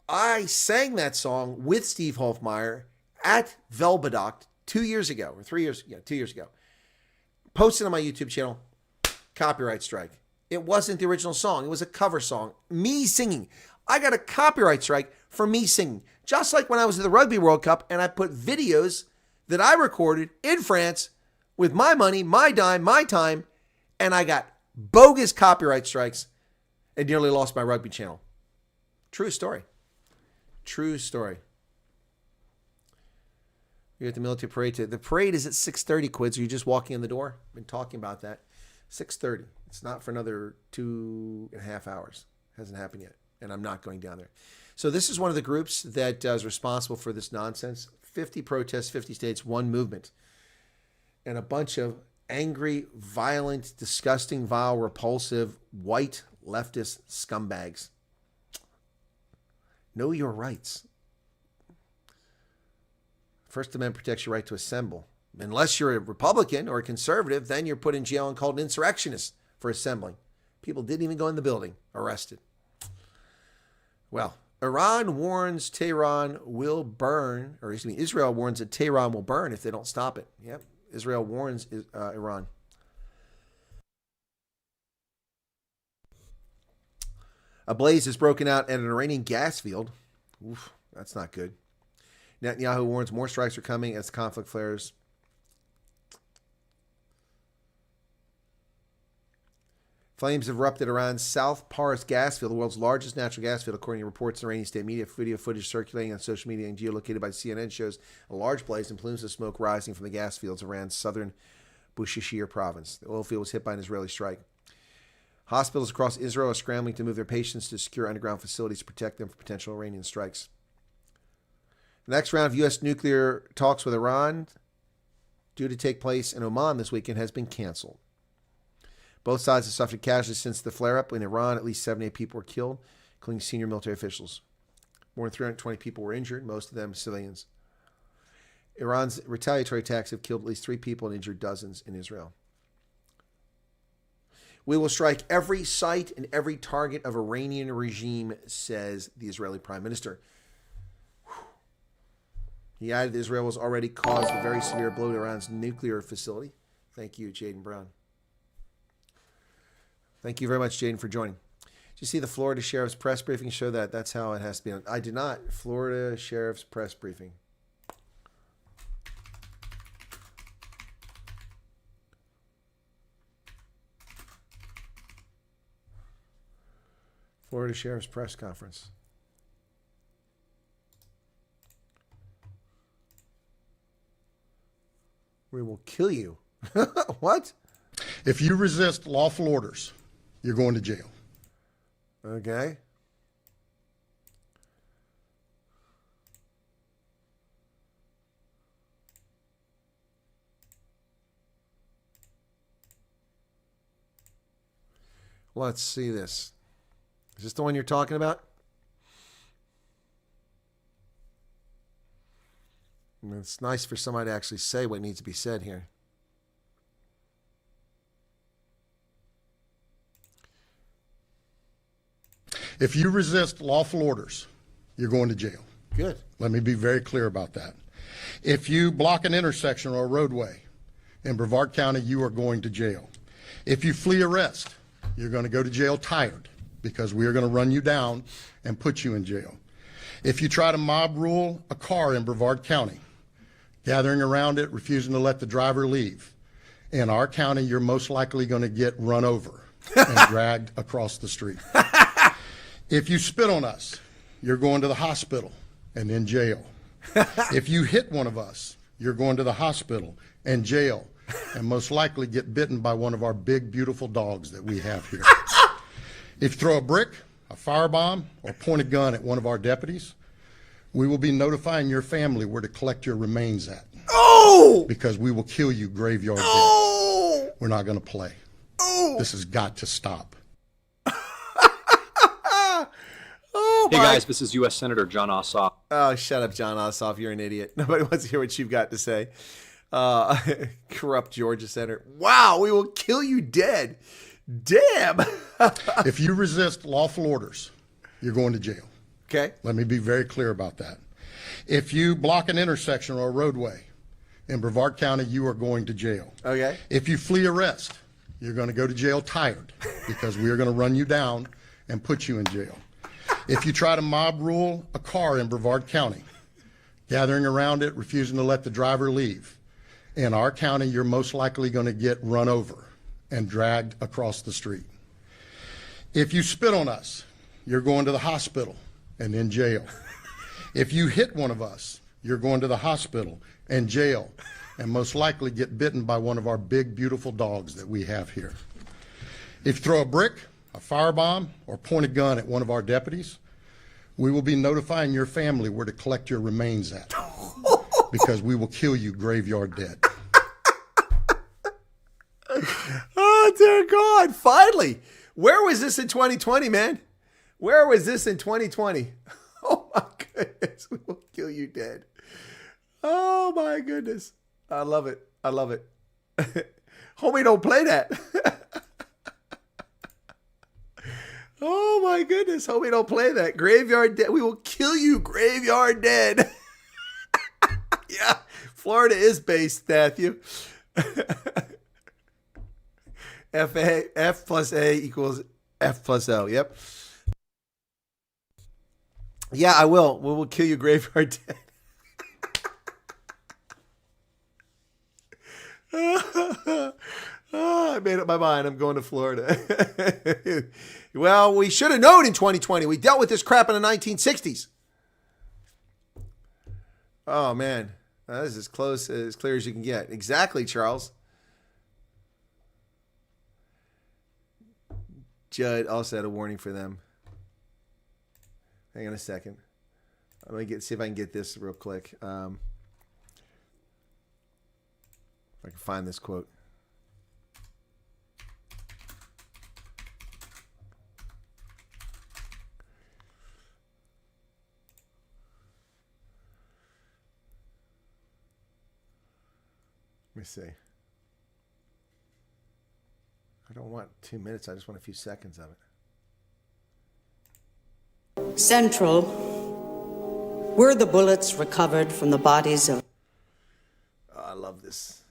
I sang that song with Steve Hofmeyer at Velbedock 2 years ago, or 3 years, 2 years ago. Posted on my YouTube channel, copyright strike. It wasn't the original song. It was a cover song. Me singing. I got a copyright strike for me singing. Just like when I was at the Rugby World Cup and I put videos that I recorded in France with my money, my dime, my time, and I got bogus copyright strikes and nearly lost my rugby channel. True story. True story. You're at the military parade today. The parade is at 6:30, Quids. Are you just walking in the door? I've been talking about that. 6:30. It's not for another 2.5 hours. Hasn't happened yet. And I'm not going down there. So this is one of the groups that is responsible for this nonsense. 50 protests, 50 states, one movement. And a bunch of angry, violent, disgusting, vile, repulsive, white leftist scumbags. Know your rights. First Amendment protects your right to assemble. Unless you're a Republican or a conservative, then you're put in jail and called an insurrectionist for assembling. People didn't even go in the building, arrested. Well, Iran warns Tehran will burn, or excuse me, Israel warns that Tehran will burn if they don't stop it. Yep, Israel warns Iran. A blaze has broken out at an Iranian gas field. Oof, that's not good. Netanyahu warns more strikes are coming as the conflict flares. Flames have erupted Iran's South Pars gas field, the world's largest natural gas field, according to reports in Iranian state media. Video footage circulating on social media and geolocated by CNN shows a large blaze and plumes of smoke rising from the gas fields of Iran's southern Bushehr province. The oil field was hit by an Israeli strike. Hospitals across Israel are scrambling to move their patients to secure underground facilities to protect them from potential Iranian strikes. The next round of U.S. nuclear talks with Iran, due to take place in Oman this weekend, has been canceled. Both sides have suffered casualties since the flare-up. In Iran, at least 78 people were killed, including senior military officials. More than 320 people were injured, most of them civilians. Iran's retaliatory attacks have killed at least 3 people and injured dozens in Israel. We will strike every site and every target of Iranian regime, says the Israeli Prime Minister. He added that Israel has already caused a very severe blow to Iran's nuclear facility. Thank you, Jaden Brown. Thank you very much, Jaden, for joining. Did you see the Florida Sheriff's press briefing show that? That's how it has to be. I did not. Florida Sheriff's press briefing. Florida Sheriff's press conference. We will kill you. What? If you resist lawful orders, you're going to jail. Okay. Let's see this. Is this the one you're talking about? It's nice for somebody to actually say what needs to be said here. If you resist lawful orders, you're going to jail. Good. Let me be very clear about that. If you block an intersection or a roadway in Brevard County, you are going to jail. If you flee arrest, you're going to go to jail tired, because we are going to run you down and put you in jail. If you try to mob rule a car in Brevard County, gathering around it, refusing to let the driver leave, in our county, you're most likely going to get run over and dragged across the street. If you spit on us, you're going to the hospital and in jail. If you hit one of us, you're going to the hospital and jail, and most likely get bitten by one of our big, beautiful dogs that we have here. If you throw a brick, a firebomb, or point a gun at one of our deputies, we will be notifying your family where to collect your remains at. Oh! Because we will kill you graveyard Oh! dead. We're not going to play. Oh! This has got to stop. Oh, hey guys, this is U.S. Senator John Ossoff. Oh, shut up, John Ossoff. You're an idiot. Nobody wants to hear what you've got to say. Corrupt Georgia Senator. Wow, we will kill you dead. Damn. If you resist lawful orders, you're going to jail. Okay. Let me be very clear about that. If you block an intersection or a roadway in Brevard County, you are going to jail. Okay. If you flee arrest, you're going to go to jail tired because we are going to run you down and put you in jail. If you try to mob rule a car in Brevard County, gathering around it, refusing to let the driver leave, in our county, you're most likely going to get run over and dragged across the street. If you spit on us, you're going to the hospital and in jail. If you hit one of us, you're going to the hospital and jail, and most likely get bitten by one of our big, beautiful dogs that we have here. If you throw a brick, a firebomb, or point a gun at one of our deputies, we will be notifying your family where to collect your remains at, because we will kill you graveyard dead. Oh, dear God. Finally. Where was this in 2020, man? Where was this in 2020? Oh, my goodness. We will kill you dead. Oh, my goodness. I love it. I love it. Homie, don't play that. Oh, my goodness. Homie, don't play that. Graveyard dead. We will kill you, graveyard dead. Yeah. Florida is based, Matthew. F plus A equals F plus O. Yep. Yeah, I will. We will kill you, graveyard dead. I made up my mind. I'm going to Florida. Well, we should have known in 2020. We dealt with this crap in the 1960s. Oh, man. That is as clear as you can get. Exactly, Charles. Judd also had a warning for them. Hang on a second. Let me see if I can get this real quick. If I can find this quote. Let me see. I don't want 2 minutes. I just want a few seconds of it. Central were the bullets recovered from the bodies of... Oh, I love this.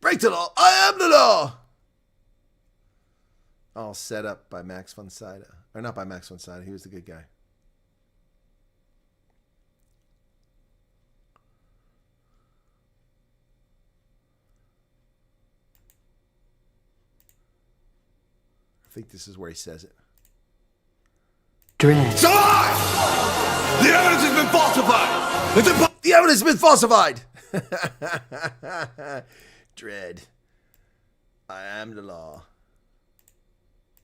Break the law. I am the law. All set up by Max von Sydow. Or not by Max von Sydow. He was the good guy. I think this is where he says it. Dread. So the evidence has been falsified. The evidence has been falsified. Dread. I am the law.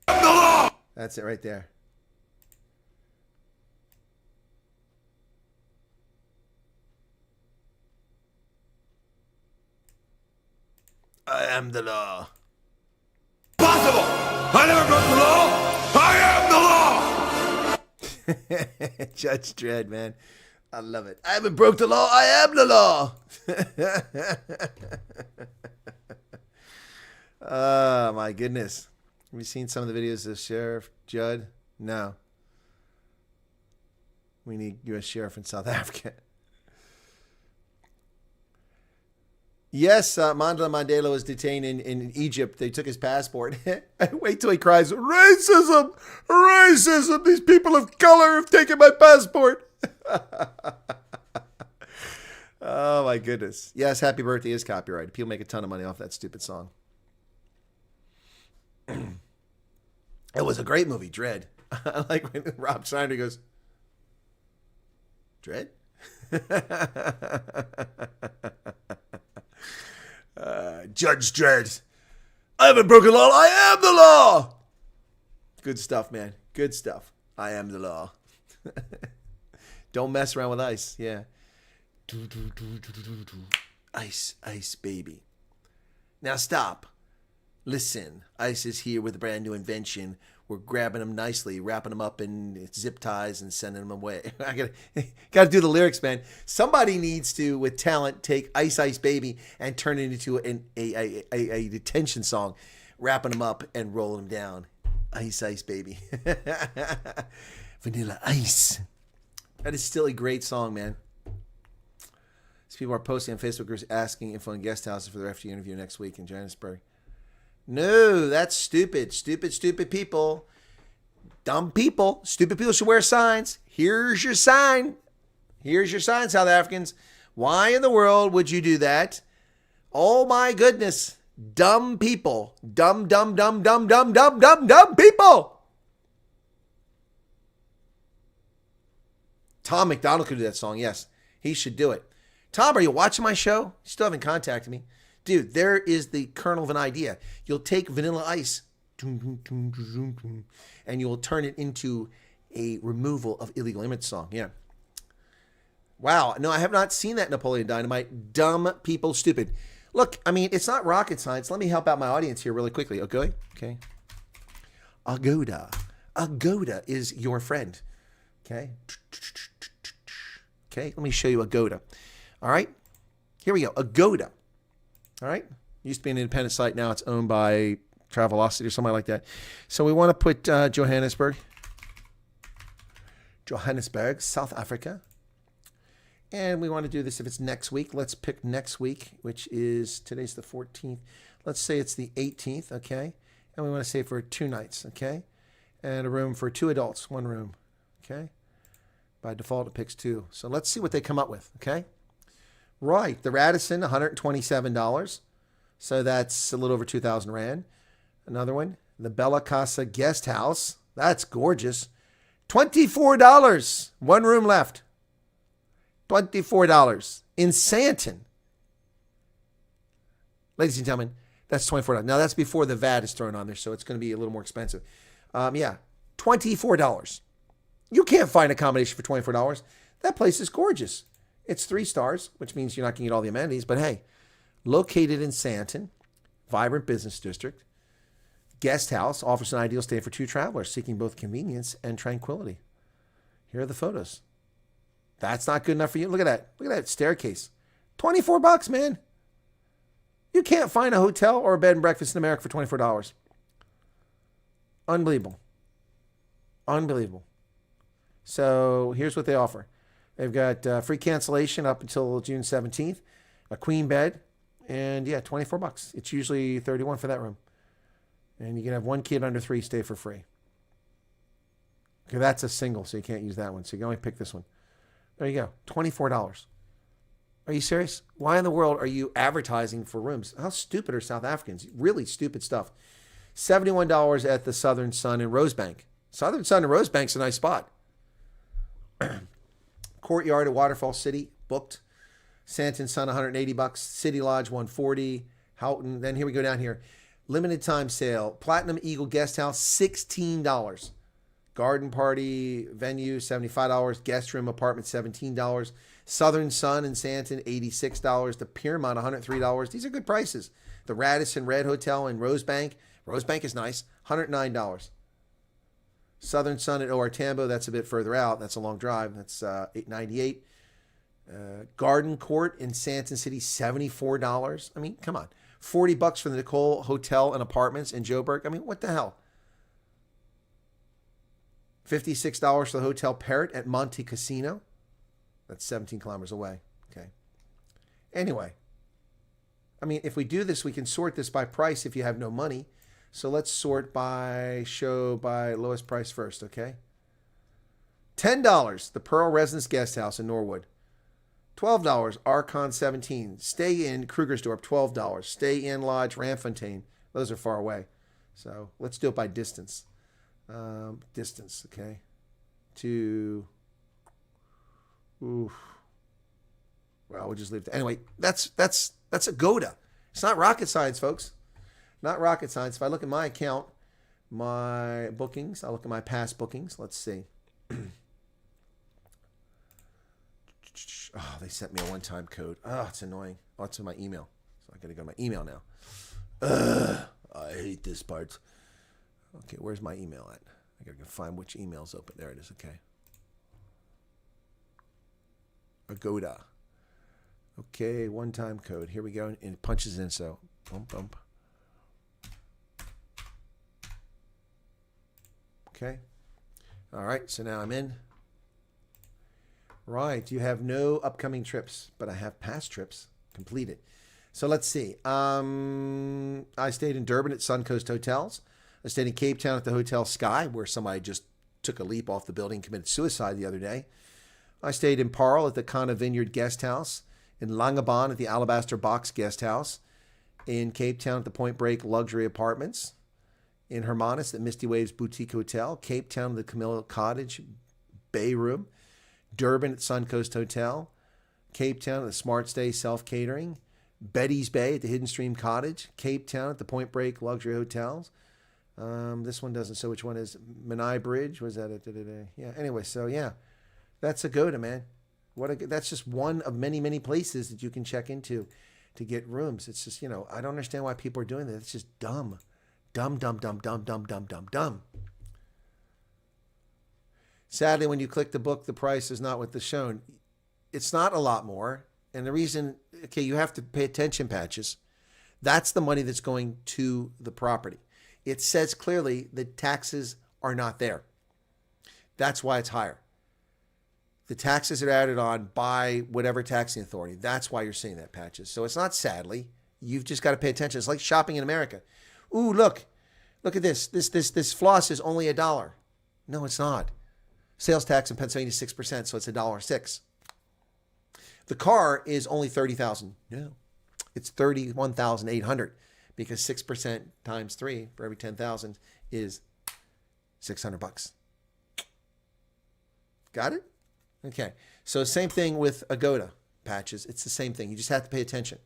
The law. That's it right there. I am the law. Possible. I never broke the law. I am the law. Judge Dredd, man. I love it. I haven't broke the law. I am the law. Oh, my goodness. Have you seen some of the videos of Sheriff Judd? No. We need U.S. Sheriff in South Africa. Yes, Mandela Mandela was detained in Egypt. They took his passport. Wait till he cries, racism! Racism! These people of color have taken my passport. Oh, my goodness. Yes, Happy Birthday is copyrighted. People make a ton of money off that stupid song. It was a great movie, Dredd. I like when Rob Schneider goes, Dredd? Judge Dredd. I haven't broken law. I am the law. Good stuff, man. Good stuff. I am the law. Don't mess around with ice. Yeah. Ice, ice, baby. Now stop. Listen, Ice is here with a brand new invention. We're grabbing them nicely, wrapping them up in zip ties and sending them away. I gotta do the lyrics, man. Somebody needs to, with talent, take Ice Ice Baby and turn it into a detention song, wrapping them up and rolling them down. Ice Ice Baby. Vanilla Ice. That is still a great song, man. These people are posting on Facebook groups asking info on guest houses for their FG interview next week in Johannesburg. No, that's stupid. Stupid people. Dumb people. Stupid people should wear signs. Here's your sign. Here's your sign, South Africans. Why in the world would you do that? Oh my goodness. Dumb people. Dumb people. Tom McDonald could do that song. Yes, he should do it. Tom, are you watching my show? You still haven't contacted me. Dude, there is the kernel of an idea. You'll take Vanilla Ice and you will turn it into a removal of illegal image song. Yeah. Wow. No, I have not seen that Napoleon Dynamite. Dumb people, stupid. Look, I mean, it's not rocket science. Let me help out my audience here really quickly. Okay? Okay. Agoda. Agoda is your friend. Okay? Okay, let me show you Agoda. All right? Here we go. Agoda. All right. Used to be an independent site. Now it's owned by Travelocity or something like that. So we want to put Johannesburg, South Africa. And we want to do this if it's next week. Let's pick next week, which is, today's the 14th. Let's say it's the 18th, okay? And we want to say for 2 nights, okay? And a room for 2 adults, 1 room, okay? By default, it picks 2. So let's see what they come up with, okay? Right, the Radisson, $127. So that's a little over 2,000 Rand. Another one, the Bella Casa Guest House. That's gorgeous. $24. 1 room left. $24 in Santon. Ladies and gentlemen, that's $24. Now, that's before the VAT is thrown on there, so it's going to be a little more expensive. Yeah, $24. You can't find accommodation for $24. That place is gorgeous. It's 3 stars, which means you're not going to get all the amenities. But hey, located in Santon, vibrant business district, guest house offers an ideal stay for 2 travelers seeking both convenience and tranquility. Here are the photos. That's not good enough for you. Look at that. Look at that staircase. $24, man. You can't find a hotel or a bed and breakfast in America for $24. Unbelievable. Unbelievable. So here's what they offer. They've got free cancellation up until June 17th, a queen bed, and yeah, $24. It's usually $31 for that room. And you can have 1 kid under 3 stay for free. Okay, that's a single, so you can't use that one. So you can only pick this one. There you go, $24. Are you serious? Why in the world are you advertising for rooms? How stupid are South Africans? Really stupid stuff. $71 at the Southern Sun in Rosebank. Southern Sun in Rosebank's a nice spot. Courtyard at Waterfall City, booked. Santon Sun, $180. City Lodge, $140. Houghton. Then here we go down here. Limited time sale. Platinum Eagle Guest House, $16. Garden Party Venue, $75. Guest Room Apartment, $17. Southern Sun in Santon, $86. The Piermont, $103. These are good prices. The Radisson Red Hotel in Rosebank. Rosebank is nice, $109. Southern Sun at OR Tambo, that's a bit further out. That's a long drive. That's $898. Garden Court in Santon City, $74. I mean, come on. $40 for the Nicole Hotel and Apartments in Joburg. I mean, what the hell? $56 for the Hotel Parrot at Monte Casino. That's 17 kilometers away. Okay. Anyway, I mean, if we do this, we can sort this by price if you have no money. So let's sort by lowest price first, okay? $10, the Pearl Residence Guest House in Norwood. $12, Archon 17. Stay in Krugersdorp, $12. Stay in Lodge Ramfontein. Those are far away. So let's do it by distance. Distance, okay? Well, we'll just leave it. Anyway, that's Agoda. It's not rocket science, folks. Not rocket science. If I look at my account, my bookings. I'll look at my past bookings. Let's see. Oh, they sent me a one-time code. Oh, it's annoying. Oh, it's in my email. So I got to go to my email now. I hate this part. Okay, where's my email at? I got to go find which email's open. There it is. Okay. Agoda. Okay, one-time code. Here we go. And it punches in, so bump, bump. Okay. All right, so now I'm in. Right, you have no upcoming trips, but I have past trips completed. So let's see. I stayed in Durban at Suncoast Hotels. I stayed in Cape Town at the Hotel Sky, where somebody just took a leap off the building and committed suicide the other day. I stayed in Parle at the Kana Vineyard Guest House, in Langebaan at the Alabaster Box Guest House, in Cape Town at the Point Break Luxury Apartments, in Hermanus at Misty Waves Boutique Hotel, Cape Town at the Camilla Cottage Bay Room, Durban at Suncoast Hotel, Cape Town at the Smart Stay Self Catering, Betty's Bay at the Hidden Stream Cottage, Cape Town at the Point Break Luxury Hotels. This one doesn't, so which one is Menai Bridge? Was that it? Yeah, anyway, so yeah, that's Agoda, man. That's just one of many, many places that you can check into to get rooms. It's just, I don't understand why people are doing that. It's just dumb. Dumb. Sadly, when you click the book, the price is not what is shown. It's not a lot more. And the reason, okay, you have to pay attention, Patches. That's the money that's going to the property. It says clearly that taxes are not there. That's why it's higher. The taxes are added on by whatever taxing authority. That's why you're seeing that, Patches. So it's not sadly. You've just got to pay attention. It's like shopping in America. Ooh, look at this. This floss is only $1. No, it's not. Sales tax in Pennsylvania is 6%, so it's $1.06. The car is only $30,000. No, it's $31,800 because 6% times 3 for every 10,000 is $600. Got it? Okay. So same thing with Agoda, Patches. It's the same thing. You just have to pay attention.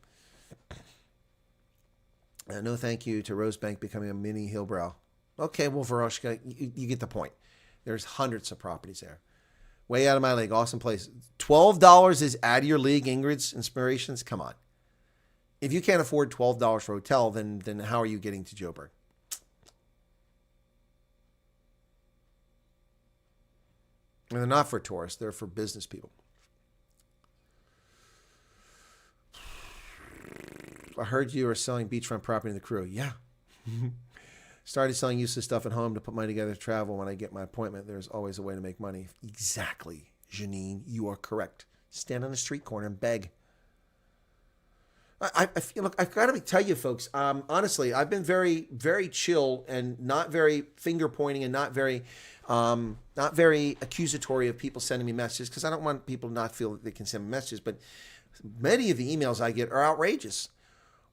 No thank you to Rosebank becoming a mini Hillbrow. Okay, well, Varoshka, you get the point. There's hundreds of properties there. Way out of my league. Awesome place. $12 is out of your league, Ingrid's Inspirations? Come on. If you can't afford $12 for a hotel, then how are you getting to Joburg? And they're not for tourists. They're for business people. I heard you are selling beachfront property in the crew. Yeah. Started selling useless stuff at home to put money together to travel. When I get my appointment, there's always a way to make money. Exactly, Janine. You are correct. Stand on a street corner and beg. I feel, look, I've got to tell you, folks, honestly, I've been very, very chill and not very finger pointing and not very accusatory of people sending me messages because I don't want people to not feel that they can send me messages. But many of the emails I get are outrageous.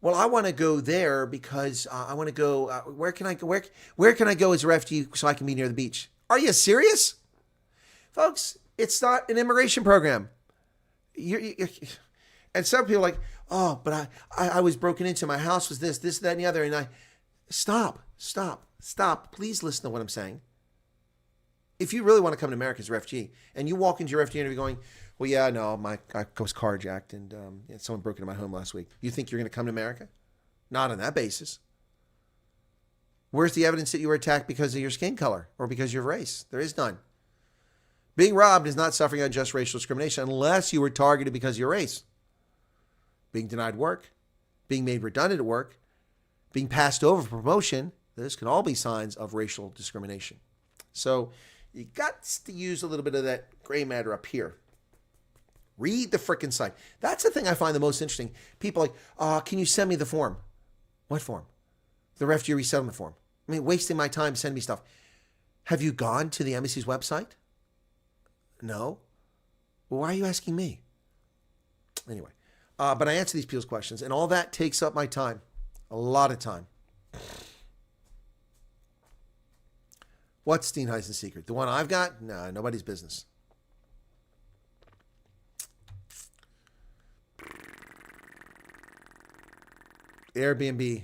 Well, I want to go there because I want to go. Where can I go? Where can I go as a refugee so I can be near the beach? Are you serious, folks? It's not an immigration program. And some people are like, oh, but I was broken into. My house was this, that, and the other. And I stop. Please listen to what I'm saying. If you really want to come to America as a refugee, and you walk into your refugee interview going, well, yeah, no, I was carjacked and someone broke into my home last week. You think you're going to come to America? Not on that basis. Where's the evidence that you were attacked because of your skin color or because of your race? There is none. Being robbed is not suffering unjust racial discrimination unless you were targeted because of your race. Being denied work, being made redundant at work, being passed over for promotion, those can all be signs of racial discrimination. So you got to use a little bit of that gray matter up here. Read the frickin' site. That's the thing I find the most interesting. People are like, can you send me the form? What form? The refugee resettlement form. I mean, wasting my time sending me stuff. Have you gone to the embassy's website? No. Well, why are you asking me? Anyway, but I answer these people's questions, and all that takes up my time. A lot of time. What's Steenhuisen's secret? The one I've got? Nah, nobody's business. Airbnb.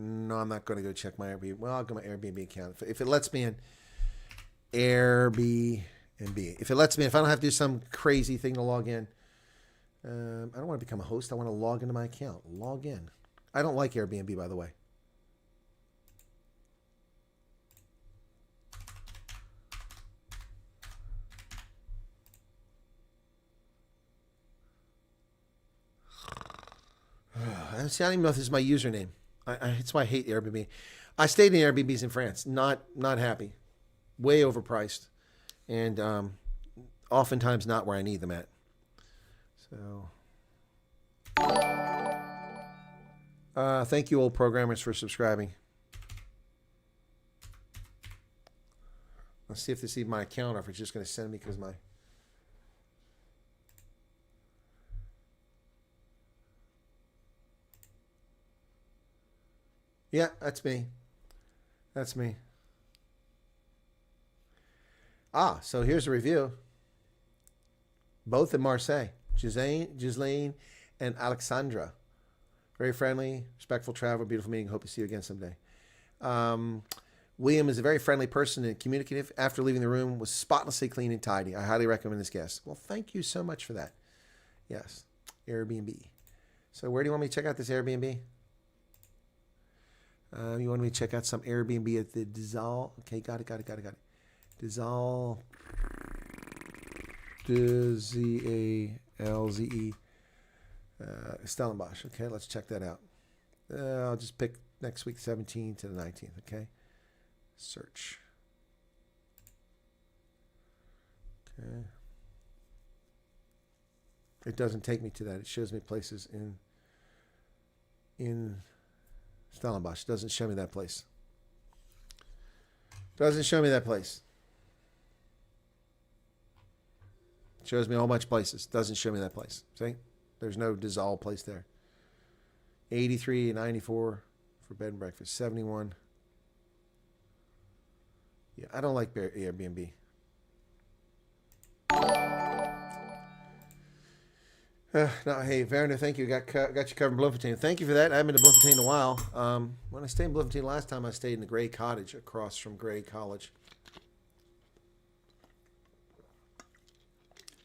No, I'm not going to go check my Airbnb. Well, I'll go to my Airbnb account. If it lets me in, Airbnb. If it lets me, if I don't have to do some crazy thing to log in, I don't want to become a host. I want to log into my account. Log in. I don't like Airbnb, by the way. I don't even know if this is my username. It's why I hate Airbnb. I stayed in Airbnbs in France. Not happy. Way overpriced. And oftentimes not where I need them at. So, thank you, old programmers, for subscribing. Let's see if this is my account or if it's just going to send me because my... Yeah, that's me. That's me. Ah, so here's a review. Both in Marseille. Ghislaine and Alexandra. Very friendly, respectful travel, beautiful meeting. Hope to see you again someday. William is a very friendly person and communicative. After leaving the room, was spotlessly clean and tidy. I highly recommend this guest. Well, thank you so much for that. Yes, Airbnb. So where do you want me to check out this Airbnb? You want me to check out some Airbnb at the Dizal? Okay, got it. Dizal. D-Z-A-L-Z-E. Stellenbosch. Okay, let's check that out. I'll just pick next week, 17th to the 19th. Okay. Search. Okay. It doesn't take me to that. It shows me places in Stellenbosch. Doesn't show me that place. Doesn't show me that place. Shows me a whole bunch of places. Doesn't show me that place. See? There's no dissolve place there. 83 and 94 for bed and breakfast. 71. Yeah, I don't like Airbnb. No, hey, Werner, thank you. Got you covered in Bloemfontein. Thank you for that. I haven't been to Bloemfontein in a while. When I stayed in Bloemfontein last time, I stayed in the Grey Cottage across from Grey College.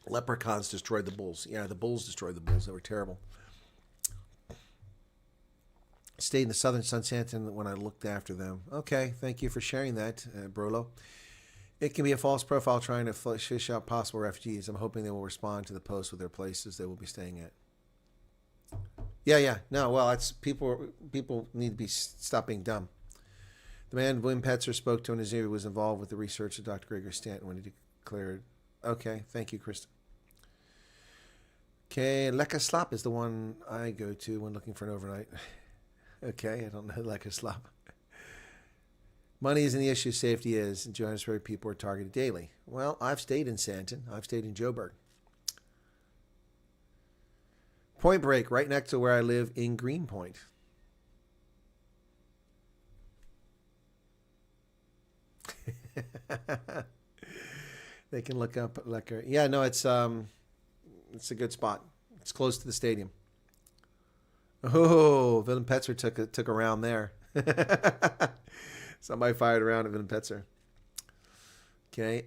Leprechauns destroyed the bulls. Yeah, the bulls destroyed the bulls. They were terrible. Stayed in the southern Sunsanton when I looked after them. Okay, thank you for sharing that, Brolo. It can be a false profile trying to fish out possible refugees. I'm hoping they will respond to the post with their places they will be staying at. Yeah. No, well, it's people need to be stop being dumb. The man William Petzer spoke to in his interview was involved with the research of Dr. Gregor Stanton when he declared. Okay, thank you, Krista. Okay, Lekker Slap is the one I go to when looking for an overnight. Okay, I don't know Lekker Slap. Money isn't the issue, safety is. In Johannesburg, people are targeted daily. Well, I've stayed in Sandton. I've stayed in Joburg. Point Break, right next to where I live in Greenpoint. They can look up Lekker. Yeah, no, it's a good spot. It's close to the stadium. Oh, Willem Petzer took a round there. Somebody fired around at Willem Petzer. Okay.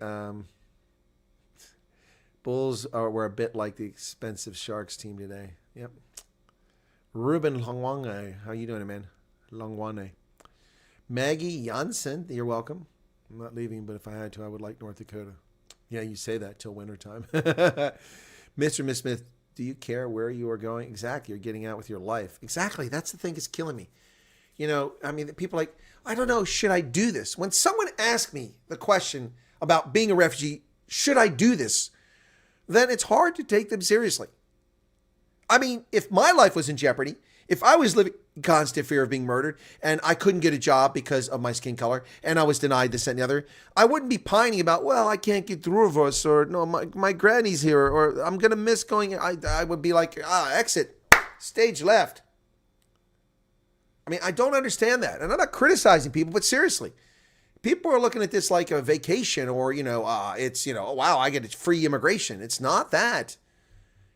Bulls were a bit like the expensive Sharks team today. Yep. Ruben Longwane. How you doing, man? Longwane. Maggie Janssen. You're welcome. I'm not leaving, but if I had to, I would like North Dakota. Yeah, you say that till wintertime. Mr. and Miss Smith, do you care where you are going? Exactly. You're getting out with your life. Exactly. That's the thing that's killing me. You know, I mean, people are like, I don't know, should I do this? When someone asks me the question about being a refugee, should I do this? Then it's hard to take them seriously. I mean, if my life was in jeopardy, if I was living in constant fear of being murdered and I couldn't get a job because of my skin color and I was denied this and the other, I wouldn't be pining about, well, I can't get through of us, or no, my granny's here, or I'm going to miss going. I would be like, exit, stage left. I mean, I don't understand that. And I'm not criticizing people, but seriously, people are looking at this like a vacation or, it's, wow, I get free immigration. It's not that.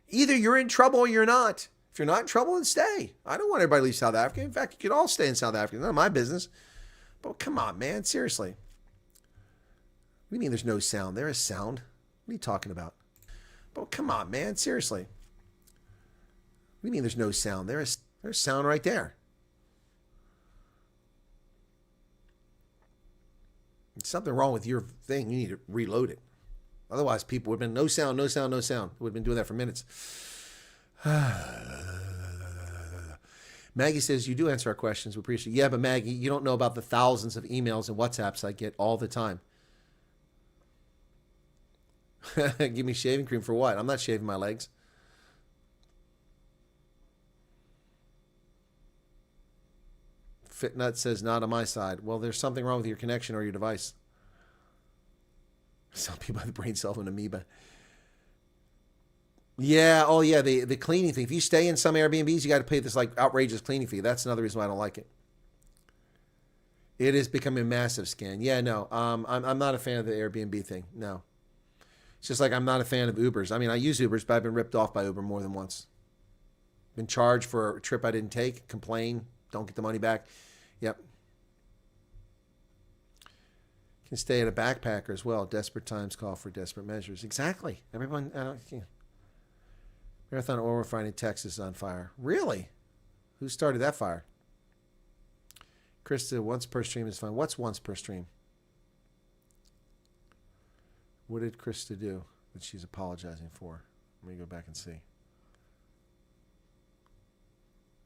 Either you're in trouble or you're not. If you're not in trouble, then stay. I don't want everybody to leave South Africa. In fact, you can all stay in South Africa. None of my business. But come on, man. Seriously. What do you mean there's no sound? There is sound. What are you talking about? But come on, man. Seriously. What do you mean there's no sound? There's sound right there. There's something wrong with your thing. You need to reload it. Otherwise, people would have been no sound, no sound, no sound. Would have been doing that for minutes. Maggie says, you do answer our questions. We appreciate it. Yeah, but Maggie, you don't know about the thousands of emails and WhatsApps I get all the time. Give me shaving cream for what? I'm not shaving my legs. Fitnut says, not on my side. Well, there's something wrong with your connection or your device. Some people have the brain cell of an amoeba. Yeah, oh yeah, the cleaning thing. If you stay in some Airbnbs, you got to pay this like outrageous cleaning fee. That's another reason why I don't like it. It is becoming a massive scam. Yeah, no, I'm not a fan of the Airbnb thing. No. It's just like I'm not a fan of Ubers. I mean, I use Ubers, but I've been ripped off by Uber more than once. Been charged for a trip I didn't take, complain, don't get the money back. Yep. Can stay at a backpacker as well. Desperate times call for desperate measures. Exactly. Everyone, Marathon oil refinery in Texas is on fire. Really? Who started that fire? Krista, once per stream is fine. What's once per stream? What did Krista do that she's apologizing for? Let me go back and see.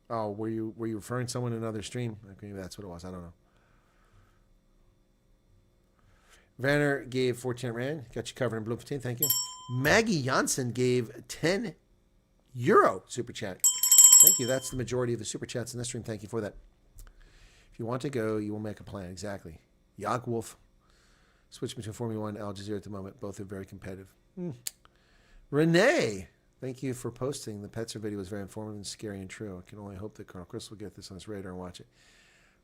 Oh, were you referring to someone in another stream? Okay, that's what it was. I don't know. Vanner gave 14 Rand. Got you covered in Bloemfontein. Thank you. Maggie Janssen gave 10 euro super chat. Thank you. That's the majority of the super chats in this stream. Thank you for that. If you want to go, you will make a plan. Exactly. Yak Wolf. Switch between Formula One and Al Jazeera at the moment. Both are very competitive. Renee. Thank you for posting. The Petzer video was very informative and scary and true. I can only hope that Colonel Chris will get this on his radar and watch it.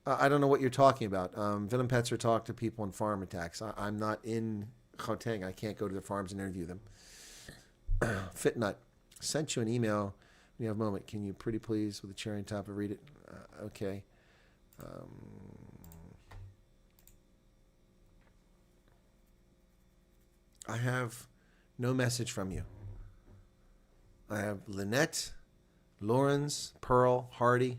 I don't know what you're talking about. Willem Petzer talked to people on farm attacks. I'm not in Gauteng. I can't go to the farms and interview them. Fitnut. Sent you an email. When you have a moment, can you pretty please with the cherry on top and read it? Okay. I have no message from you. I have Lynette, Lawrence, Pearl, Hardy.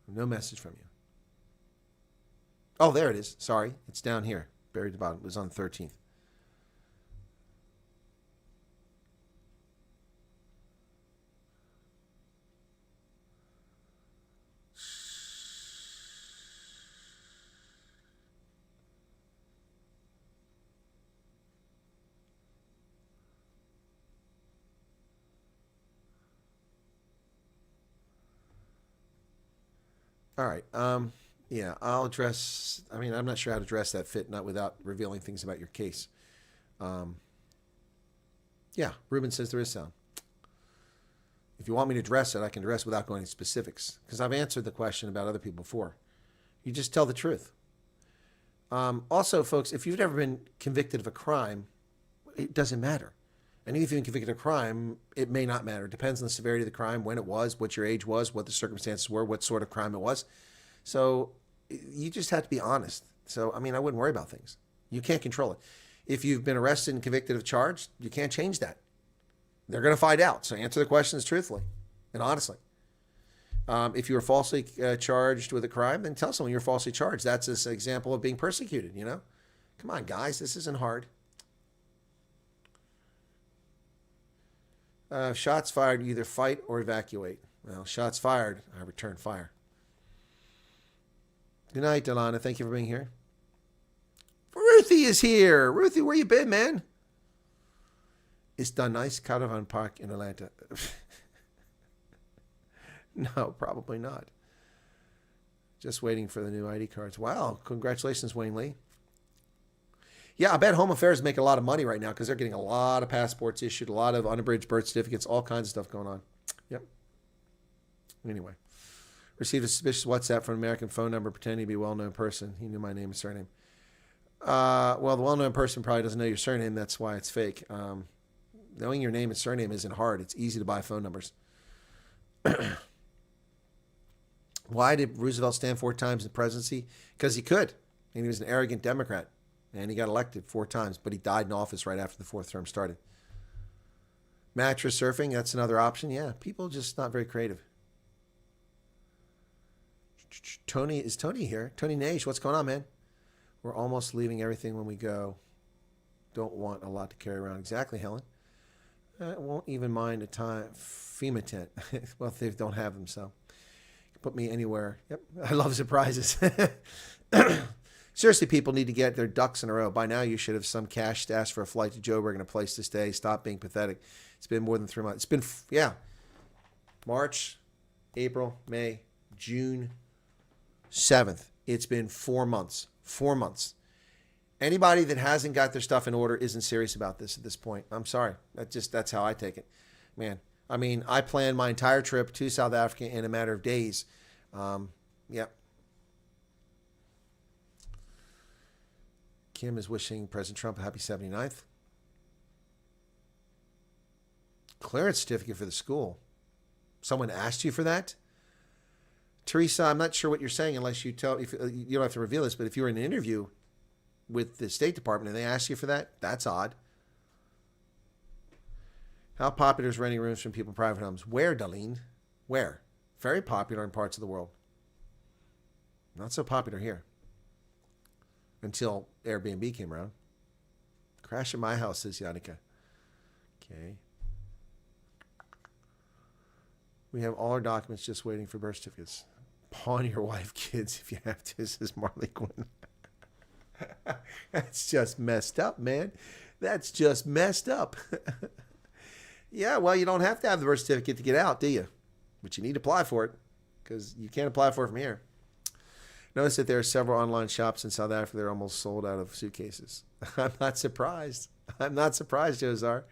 No message from you. Oh, there it is. Sorry. It's down here. Buried at the bottom. It was on the 13th. All right. Yeah, I'll address, I'm not sure how to address that Fitnut without revealing things about your case. Yeah, Ruben says there is sound. If you want me to address it, I can address it without going into specifics, because I've answered the question about other people before. You just tell the truth. Also, folks, if you've never been convicted of a crime, it doesn't matter. And even if you've been convicted of a crime, it may not matter. It depends on the severity of the crime, when it was, what your age was, what the circumstances were, what sort of crime it was. So you just have to be honest. So, I wouldn't worry about things. You can't control it. If you've been arrested and convicted of charge, you can't change that. They're going to find out. So answer the questions truthfully and honestly. If you were falsely charged with a crime, then tell someone you're falsely charged. That's an example of being persecuted, you know? Come on, guys. This isn't hard. Shots fired, you either fight or evacuate. Well, shots fired, I return fire. Good night, Delana. Thank you for being here. Ruthie is here. Ruthie, where you been, man? It's the nice Caravan Park in Atlanta. No, probably not. Just waiting for the new ID cards. Wow, congratulations, Wayne Lee. Yeah, I bet Home Affairs make a lot of money right now because they're getting a lot of passports issued, a lot of unabridged birth certificates, all kinds of stuff going on. Yep. Anyway. Received a suspicious WhatsApp from an American phone number pretending to be a well-known person. He knew my name and surname. Well, the well-known person probably doesn't know your surname. That's why it's fake. Knowing your name and surname isn't hard. It's easy to buy phone numbers. Why did Roosevelt stand 4 times in the presidency? Because he could. And he was an arrogant Democrat. And he got elected 4 times, but he died in office right after the 4th term started. Mattress surfing, that's another option. Yeah, people just not very creative. Tony, is Tony here? Tony Nage, what's going on, man? We're almost leaving everything when we go. Don't want a lot to carry around. Exactly, Helen. I won't even mind a FEMA tent. Well, they don't have them, so put me anywhere. Yep, I love surprises. Seriously, people need to get their ducks in a row. By now, you should have some cash stashed for a flight to Joburg and a place to stay. Stop being pathetic. It's been more than 3 months. It's been, March, April, May, June 7th. It's been 4 months. 4 months. Anybody that hasn't got their stuff in order isn't serious about this at this point. I'm sorry. That's how I take it. Man, I mean, I planned my entire trip to South Africa in a matter of days. Yep. Kim is wishing President Trump a happy 79th. Clearance certificate for the school. Someone asked you for that? Teresa, I'm not sure what you're saying unless you tell. If you don't have to reveal this, but if you were in an interview with the State Department and they asked you for that, that's odd. How popular is renting rooms from people in private homes? Where, Darlene? Where? Very popular in parts of the world. Not so popular here. Until Airbnb came around. Crash at my house, says Yannicka. Okay. We have all our documents just waiting for birth certificates. Pawn your wife, kids, if you have to, says Marley Quinn. That's just messed up, man. That's just messed up. Yeah, well, you don't have to have the birth certificate to get out, do you? But you need to apply for it because you can't apply for it from here. Notice that there are several online shops in South Africa that are almost sold out of suitcases. I'm not surprised. I'm not surprised, Jozar.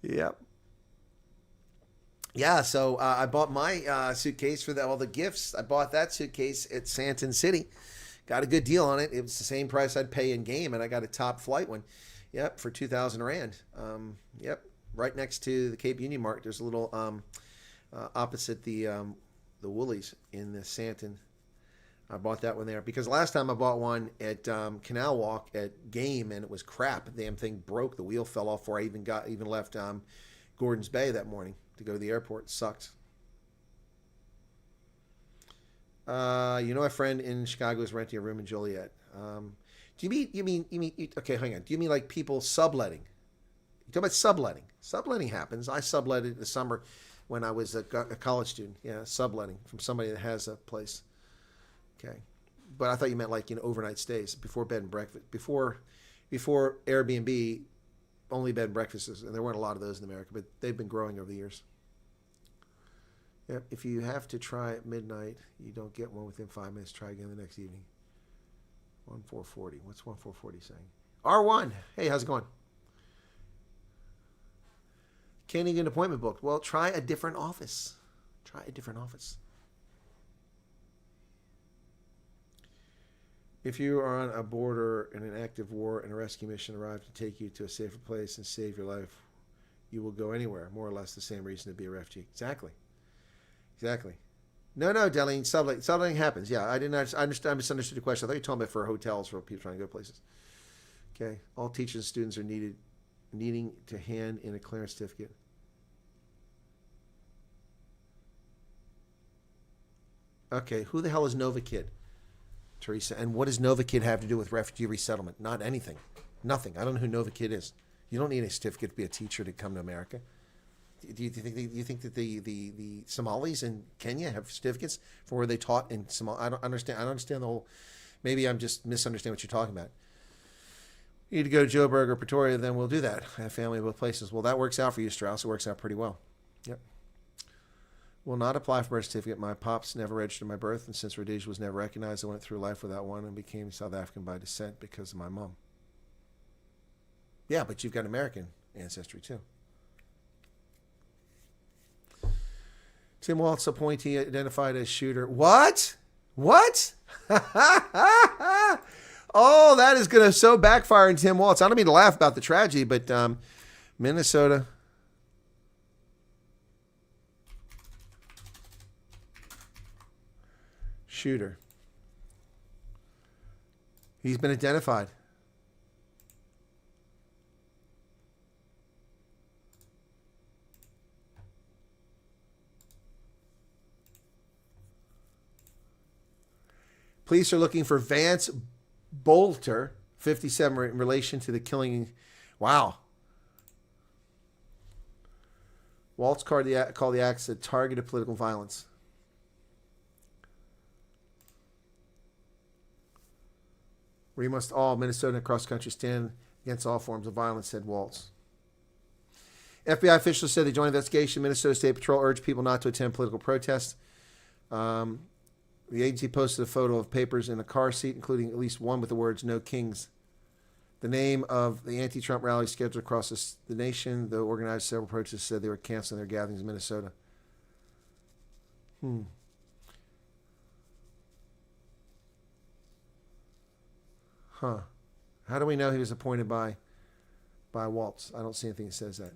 Yep. Yeah, so I bought my suitcase for all the gifts. I bought that suitcase at Santon City. Got a good deal on it. It was the same price I'd pay in game, and I got a top flight one. Yep, for 2,000 Rand. Yep, right next to the Cape Union Market. There's a little opposite the Woolies in the Santon. I bought that one there because last time I bought one at Canal Walk at Game, and it was crap. The damn thing broke. The wheel fell off before I even left Gordon's Bay that morning to go to the airport. It sucked. A friend in Chicago is renting a room in Joliet. Do you mean? Okay, hang on. Do you mean like people subletting? You talking about subletting? Subletting happens. I subletted in the summer when I was a college student. Yeah, subletting from somebody that has a place. Okay, but I thought you meant like overnight stays before bed and breakfast. Before Airbnb, only bed and breakfasts, and there weren't a lot of those in America, but they've been growing over the years. Yep. If you have to try at midnight, you don't get one within 5 minutes. Try again the next evening. 1440. What's 1440 saying? R1. Hey, how's it going? Can't even get an appointment booked. Well, try a different office. Try a different office. If you are on a border in an active war and a rescue mission arrives to take you to a safer place and save your life, you will go anywhere. More or less the same reason to be a refugee. Exactly. No, Darlene, subletting happens. Yeah, I misunderstood the question. I thought you were talking about for hotels for people trying to go places. Okay. All teachers and students are needing to hand in a clearance certificate. Okay, who the hell is Nova Kid? Teresa, and what does Nova Kid have to do with refugee resettlement? Not anything. Nothing. I don't know who Nova Kid is. You don't need a certificate to be a teacher to come to America. Do you think that the Somalis in Kenya have certificates for where they taught in Somalia? I don't understand the whole. Maybe I'm just misunderstanding what you're talking about. You need to go to Joburg or Pretoria, then we'll do that. I have family in both places. Well, that works out for you, Strauss. It works out pretty well. Yep. Will not apply for birth certificate. My pops never registered my birth, and since Rhodesia was never recognized, I went through life without one and became South African by descent because of my mom. Yeah, but you've got American ancestry too. Tim Waltz appointee identified as shooter. What? Oh, that is going to so backfire in Tim Waltz. I don't mean to laugh about the tragedy, but Minnesota. shooter. He's been identified. Police are looking for Vance Bolter, 57, in relation to the killing. Wow. Waltz called the acts a target of political violence. We must all, Minnesota and across the country, stand against all forms of violence, said Waltz. FBI officials said they joined the investigation. Minnesota State Patrol urged people not to attend political protests. The agency posted a photo of papers in a car seat, including at least one with the words, "No Kings." The name of the anti-Trump rally scheduled across the nation, though organized several protests said they were canceling their gatherings in Minnesota. Huh. How do we know he was appointed by Waltz? I don't see anything that says that.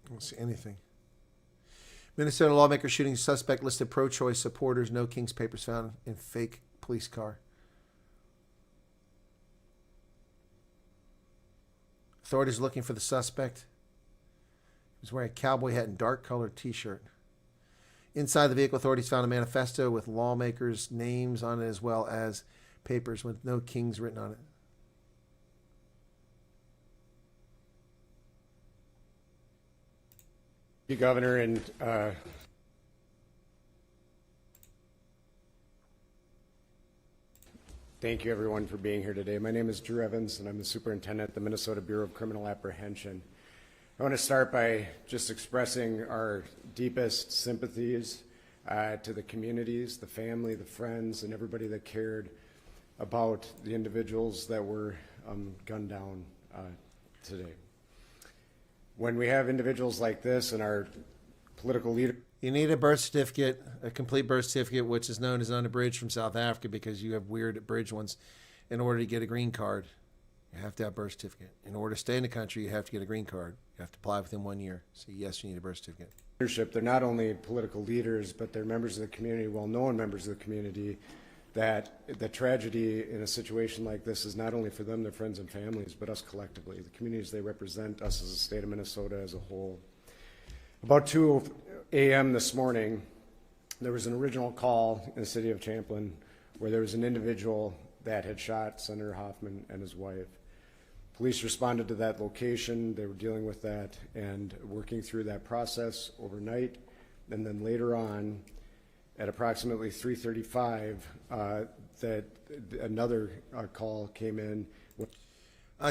I don't see anything. Minnesota lawmaker shooting suspect listed pro-choice supporters. No Kings papers found in fake police car. Authorities are looking for the suspect. He was wearing a cowboy hat and dark colored t-shirt. Inside the vehicle, authorities found a manifesto with lawmakers' names on it, as well as papers with "No Kings" written on it. Governor, and thank you everyone for being here today. My name is Drew Evans, and I'm the superintendent at the Minnesota Bureau of Criminal Apprehension. I want to start by just expressing our deepest sympathies to the communities, the family, the friends, and everybody that cared about the individuals that were gunned down today. When we have individuals like this in our political leader, you need a birth certificate, a complete birth certificate, which is known as unabridged from South Africa, because you have weird abridged ones. In order to get a green card, you have to have a birth certificate. In order to stay in the country, you have to get a green card. You have to apply within 1 year. So yes, you need a birth certificate. They're not only political leaders, but they're members of the community, well-known members of the community, that the tragedy in a situation like this is not only for them, their friends and families, but us collectively, the communities they represent, us as a state of Minnesota as a whole. About 2 a.m. this morning, there was an original call in the city of Champlin where there was an individual that had shot Senator Hoffman and his wife. Police responded to that location. They were dealing with that and working through that process overnight. And then later on, at approximately 3:35, that another call came in.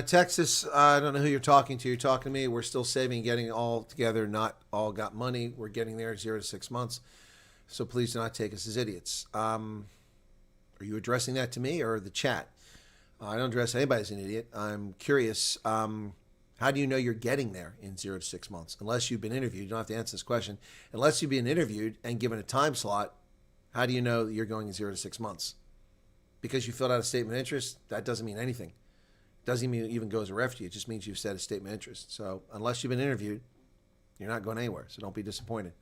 Texas, I don't know who you're talking to. You're talking to me. We're still saving, getting all together. Not all got money. We're getting there 0 to 6 months. So please do not take us as idiots. Are you addressing that to me or the chat? I don't address anybody as an idiot. I'm curious. How do you know you're getting there in 0 to 6 months? Unless you've been interviewed. You don't have to answer this question. Unless you've been interviewed and given a time slot, how do you know that you're going in 0 to 6 months? Because you filled out a statement of interest, that doesn't mean anything. Doesn't mean it even goes a refugee. It just means you've said a statement of interest. So unless you've been interviewed, you're not going anywhere. So don't be disappointed.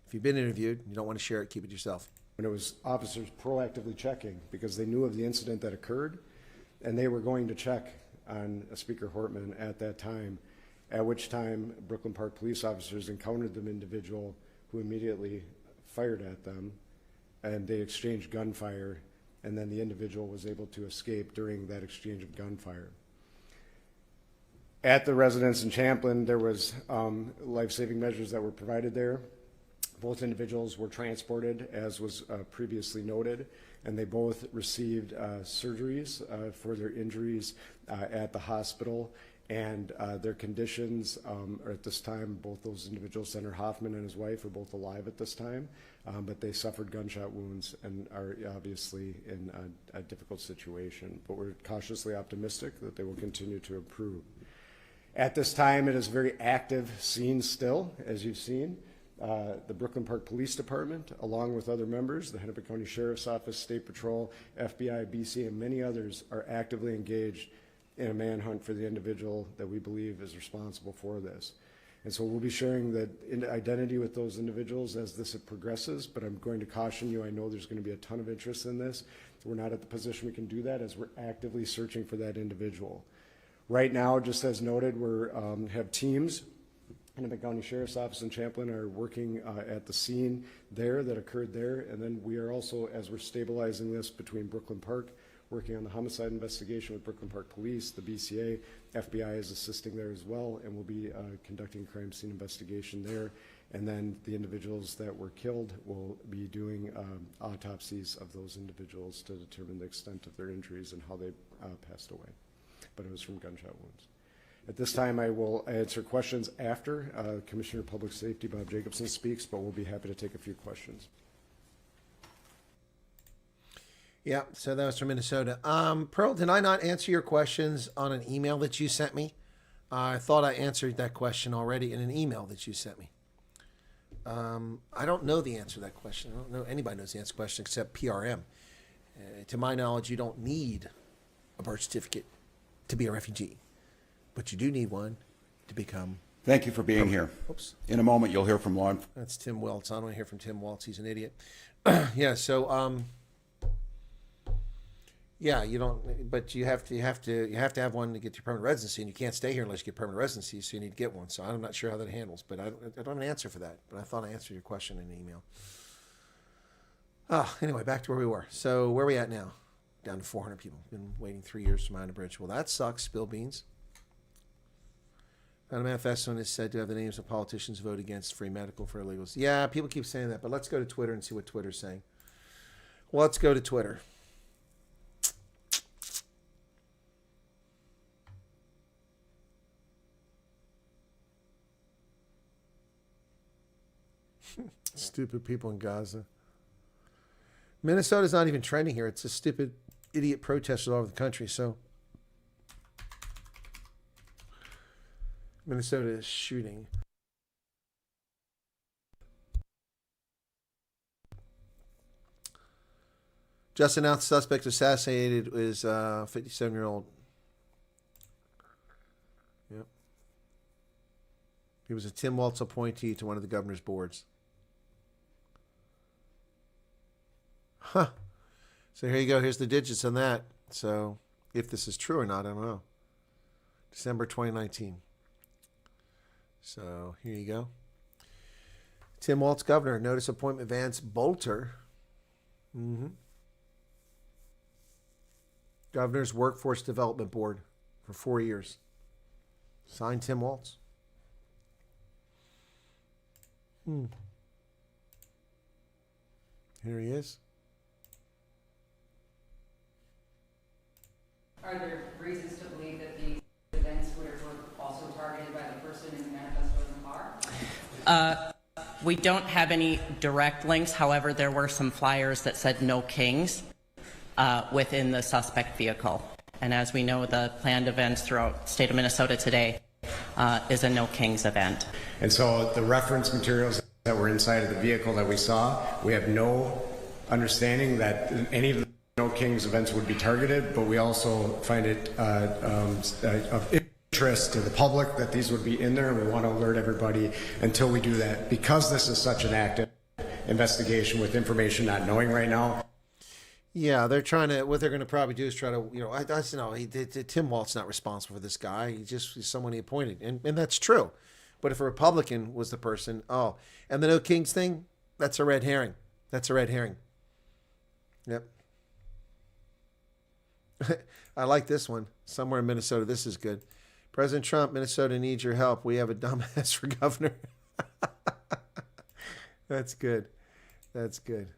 If you've been interviewed, you don't want to share it, keep it yourself. When it was officers proactively checking because they knew of the incident that occurred, and they were going to check on Speaker Hortman at that time, at which time Brooklyn Park police officers encountered the individual who immediately fired at them, and they exchanged gunfire, and then the individual was able to escape during that exchange of gunfire. At the residence in Champlin, there was life-saving measures that were provided there. Both individuals were transported, as was previously noted, and they both received surgeries for their injuries at the hospital, and their conditions are at this time, both those individuals, Senator Hoffman and his wife, are both alive at this time, but they suffered gunshot wounds and are obviously in a difficult situation, but we're cautiously optimistic that they will continue to improve. At this time, it is a very active scene still, as you've seen. The Brooklyn Park Police Department, along with other members, the Hennepin County Sheriff's Office, State Patrol, FBI, BC, and many others are actively engaged in a manhunt for the individual that we believe is responsible for this. And so we'll be sharing the identity with those individuals as this progresses, but I'm going to caution you, I know there's going to be a ton of interest in this. We're not at the position we can do that as we're actively searching for that individual. Right now, just as noted, we have teams in the County Sheriff's Office in Champlin are working at the scene there that occurred there. And then we are also, as we're stabilizing this between Brooklyn Park, working on the homicide investigation with Brooklyn Park Police, the BCA, FBI is assisting there as well, and we'll be conducting a crime scene investigation there. And then the individuals that were killed will be doing autopsies of those individuals to determine the extent of their injuries and how they passed away. But it was from gunshot wounds. At this time, I will answer questions after Commissioner of Public Safety Bob Jacobson speaks, but we'll be happy to take a few questions. Yeah, so that was from Minnesota. Pearl, did I not answer your questions on an email that you sent me? I thought I answered that question already in an email that you sent me. I don't know the answer to that question. I don't know anybody knows the answer to the question except PRM. To my knowledge, you don't need a birth certificate to be a refugee, but you do need one to become. Thank you for being here. Oops. In a moment, you'll hear from law. That's Tim Welts. I don't want to hear from Tim Welts. He's an idiot. Yeah. So, yeah, you don't. But you have to have one to get your permanent residency, and you can't stay here unless you get permanent residency. So you need to get one. So I'm not sure how that handles, but I don't have an answer for that. But I thought I answered your question in an email. Anyway, back to where we were. So where are we at now? Down to 400 people. Been waiting 3 years to mine a bridge. Well, that sucks. Spill beans. Found a manifesto and is said to have the names of politicians vote against free medical for illegals. Yeah, people keep saying that, but let's go to Twitter and see what Twitter's saying. Well, let's go to Twitter. Stupid people in Gaza. Minnesota's not even trending here. It's a stupid idiot protesters all over the country. So Minnesota is shooting. Just announced suspect assassinated is 57-year-old. Yep. He was a Tim Waltz appointee to one of the governor's boards. Huh. So here you go. Here's the digits on that. So if this is true or not, I don't know. December 2019. So here you go. Tim Waltz, governor. Notice appointment Vance Bolter. Governor's Workforce Development Board for 4 years. Signed Tim Waltz. Here he is. Are there reasons to believe that these events were also targeted by the person in the manifesto in the car? We don't have any direct links. However, there were some flyers that said no kings within the suspect vehicle. And as we know, the planned events throughout the state of Minnesota today is a no kings event. And so the reference materials that were inside of the vehicle that we saw, we have no understanding that any of the No Kings events would be targeted, but we also find it of interest to the public that these would be in there, and we want to alert everybody until we do that. Because this is such an active investigation with information not knowing right now. Yeah, they're trying to, what they're going to probably do is try to, Tim Walt's not responsible for this guy. He's someone he appointed. And that's true. But if a Republican was the person, and the No Kings thing, that's a red herring. That's a red herring. Yep. I like this one. Somewhere in Minnesota. This is good. President Trump, Minnesota needs your help. We have a dumbass for governor. That's good. That's good.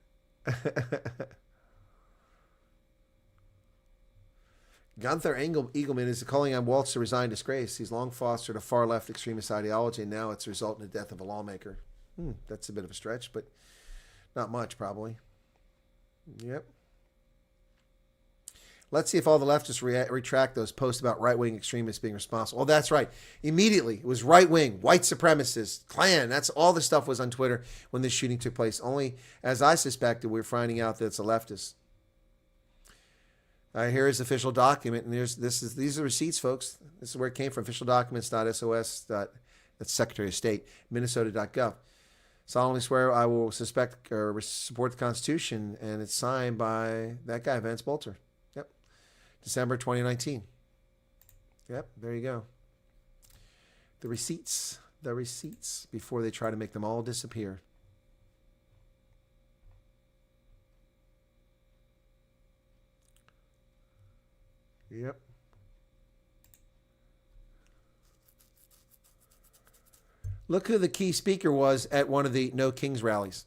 Gunther Eagleman is calling on Waltz to resign disgrace. He's long fostered a far-left extremist ideology, and now it's resulted in the death of a lawmaker. That's a bit of a stretch, but not much, probably. Yep. Let's see if all the leftists retract those posts about right-wing extremists being responsible. Oh, that's right. Immediately, it was right-wing, white supremacists, Klan. That's all the stuff was on Twitter when this shooting took place. Only, as I suspected, we're finding out that it's a leftist. Here's the official document, and these are receipts, folks. This is where it came from. Official documents.sos. That's Secretary of State, Minnesota.gov. Solemnly swear I will suspect or support the Constitution, and it's signed by that guy, Vance Bolter. Yep. December 2019. Yep, there you go. The receipts before they try to make them all disappear. Yep. Look who the key speaker was at one of the No Kings rallies.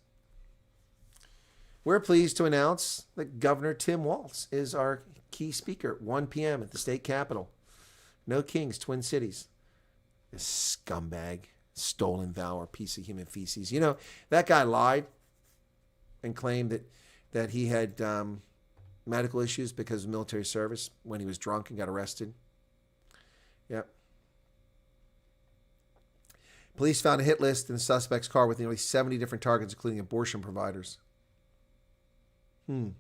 We're pleased to announce that Governor Tim Walz is our key speaker at 1 p.m. at the state capitol. No Kings, Twin Cities. This scumbag, stolen valor, piece of human feces. You know, that guy lied and claimed that he had medical issues because of military service when he was drunk and got arrested. Yep. Police found a hit list in the suspect's car with nearly 70 different targets, including abortion providers. That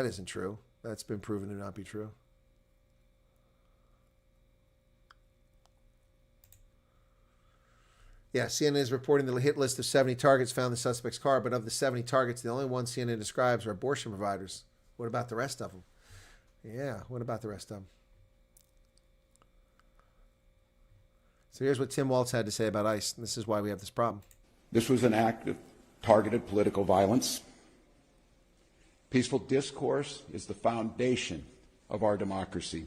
isn't true. That's been proven to not be true. Yeah, CNN is reporting the hit list of 70 targets found in the suspect's car, but of the 70 targets, the only ones CNN describes are abortion providers. What about the rest of them? Yeah, what about the rest of them? So here's what Tim Walz had to say about ICE. This is why we have this problem. This was an act of targeted political violence. Peaceful discourse is the foundation of our democracy.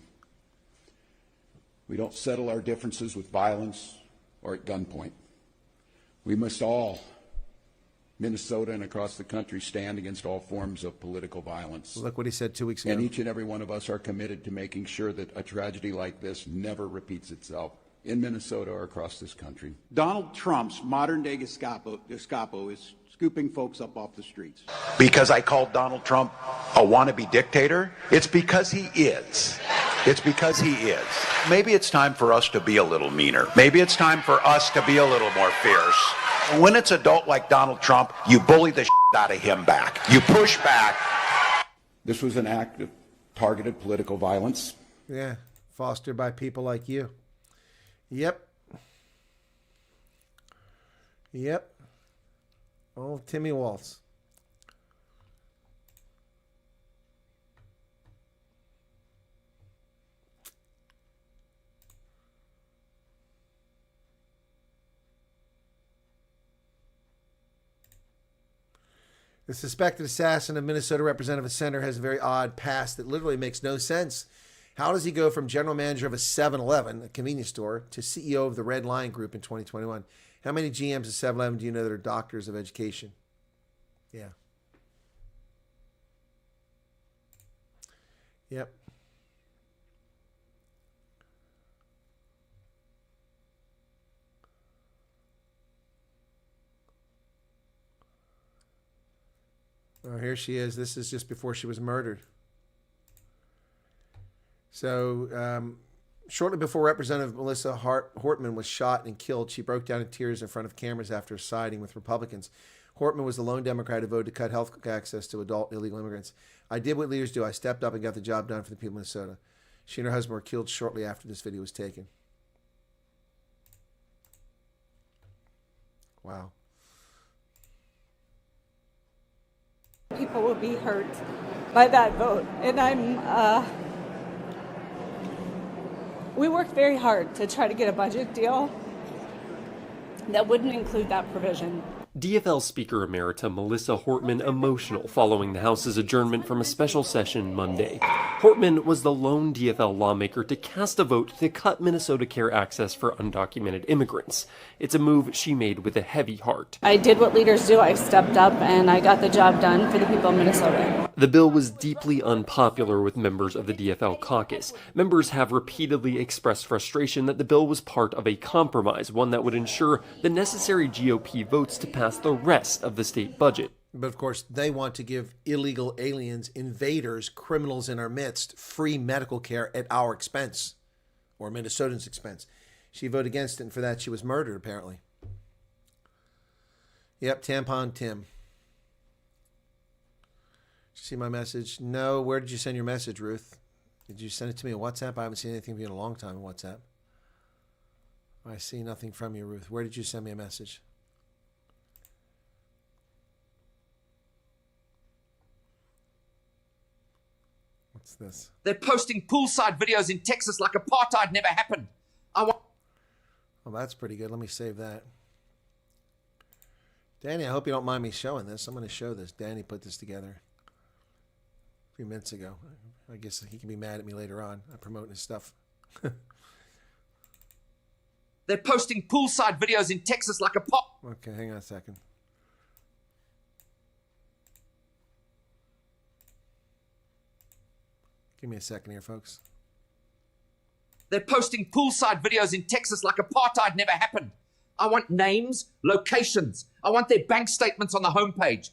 We don't settle our differences with violence or at gunpoint. We must all, Minnesota and across the country, stand against all forms of political violence. Look what he said 2 weeks ago. And each and every one of us are committed to making sure that a tragedy like this never repeats itself in Minnesota or across this country. Donald Trump's modern-day Gestapo is scooping folks up off the streets. Because I called Donald Trump a wannabe dictator? It's because he is. It's because he is. Maybe it's time for us to be a little meaner. Maybe it's time for us to be a little more fierce. When it's adult like Donald Trump, you bully the shit out of him back. You push back. This was an act of targeted political violence. Yeah, fostered by people like you. Yep. Oh, Timmy Walz. The suspected assassin of Minnesota Representative Senator has a very odd past that literally makes no sense. How does he go from general manager of a 7-Eleven, a convenience store, to CEO of the Red Lion Group in 2021? How many GMs of 7-Eleven do you know that are doctors of education? Yeah. Yep. Oh, here she is. This is just before she was murdered. So, shortly before Representative Melissa Hortman was shot and killed, she broke down in tears in front of cameras after siding with Republicans. Hortman was the lone Democrat who voted to cut health access to adult illegal immigrants. I did what leaders do. I stepped up and got the job done for the people of Minnesota. She and her husband were killed shortly after this video was taken. Wow. People will be hurt by that vote. And we worked very hard to try to get a budget deal that wouldn't include that provision. DFL Speaker Emerita Melissa Hortman emotional following the House's adjournment from a special session Monday. Hortman was the lone DFL lawmaker to cast a vote to cut Minnesota Care access for undocumented immigrants. It's a move she made with a heavy heart. I did what leaders do. I stepped up and I got the job done for the people of Minnesota. The bill was deeply unpopular with members of the DFL caucus. Members have repeatedly expressed frustration that the bill was part of a compromise, one that would ensure the necessary GOP votes to pass the rest of the state budget. But of course, they want to give illegal aliens, invaders, criminals in our midst, free medical care at our expense, or Minnesotans' expense. She voted against it, and for that she was murdered, apparently. Yep, Tampon Tim. See my message? No. Where did you send your message, Ruth? Did you send it to me on WhatsApp? I haven't seen anything from you in a long time on WhatsApp. I see nothing from you, Ruth. Where did you send me a message? What's this? They're posting poolside videos in Texas like apartheid never happened. Well, that's pretty good. Let me save that. Danny, I hope you don't mind me showing this. I'm going to show this. Danny put this together a few minutes ago. I guess he can be mad at me later on. I'm promoting his stuff. They're posting poolside videos in Texas like apartheid. Okay, hang on a second. Give me a second here, folks. They're posting poolside videos in Texas like apartheid never happened. I want names, locations. I want their bank statements on the homepage.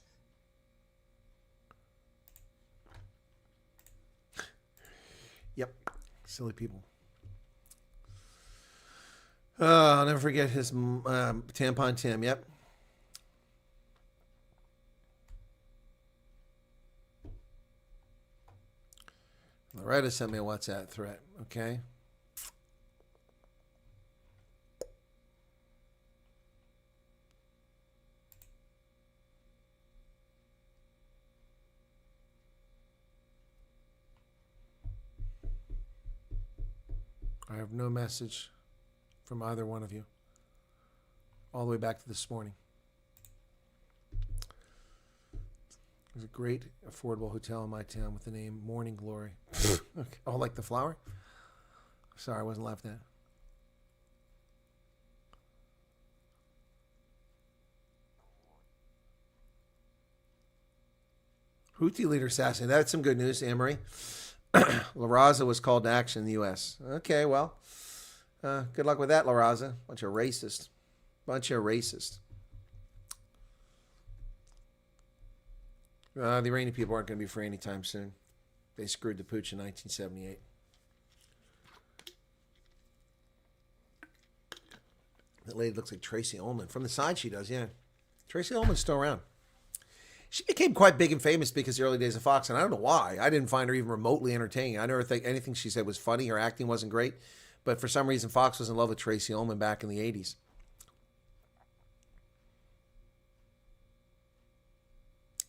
Yep. Silly people. I'll never forget his tampon Tim. Yep. Loretta sent me a WhatsApp threat. Okay. I have no message from either one of you. All the way back to this morning. There's a great affordable hotel in my town with the name Morning Glory. Okay. Oh, like the flower? Sorry, I wasn't laughing at. Houthi leader assassinated. That's some good news, Anne-Marie. La Raza was called to action in the U.S. Okay, well, good luck with that, La Raza. Bunch of racists. Bunch of racists. The Iranian people aren't going to be free anytime soon. They screwed the pooch in 1978. That lady looks like Tracy Ullman. From the side she does, yeah. Tracy Ullman's still around. She became quite big and famous because of the early days of Fox, and I don't know why. I didn't find her even remotely entertaining. I never think anything she said was funny. Her acting wasn't great. But for some reason, Fox was in love with Tracy Ullman back in the 80s.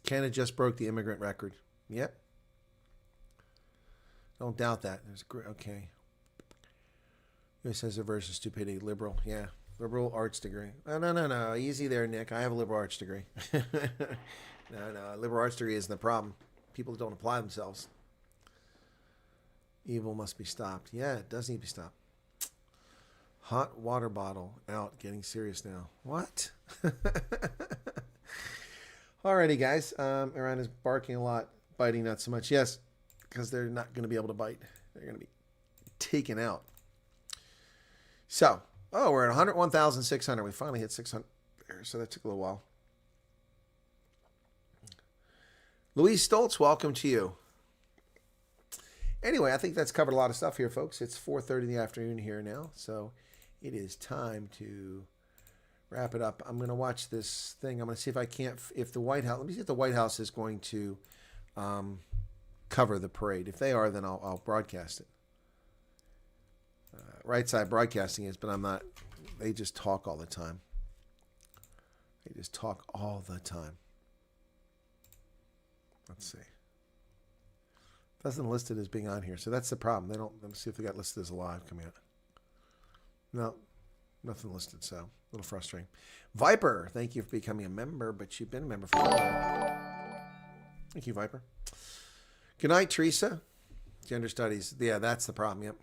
Canada just broke the immigrant record. Yep. Don't doubt that. There's a great, okay. It says a versus stupidity. Liberal. Yeah. Liberal arts degree. Oh, no. Easy there, Nick. I have a liberal arts degree. No. Liberal arts degree isn't the problem. People don't apply themselves. Evil must be stopped. Yeah, it does need to be stopped. Hot water bottle out. Getting serious now. What? Alrighty, guys. Iran is barking a lot, biting not so much. Yes, because they're not going to be able to bite. They're going to be taken out. So, we're at 101,600. We finally hit 600 there, so that took a little while. Louise Stoltz, welcome to you. Anyway, I think that's covered a lot of stuff here, folks. It's 4:30 in the afternoon here now, so it is time to wrap it up. I'm going to watch this thing. I'm going to see if I can't, if the White House, let me see if the White House is going to cover the parade. If they are, then I'll broadcast it. Right Side Broadcasting is, but I'm not, they just talk all the time. They just talk all the time. Let's see. Doesn't list it as being on here, so that's the problem. They don't, let me see if they got listed as live coming out. No, nothing listed, so a little frustrating. Viper, thank you for becoming a member, but you've been a member for a while. Thank you, Viper. Good night, Teresa. Gender studies. Yeah, that's the problem, yep.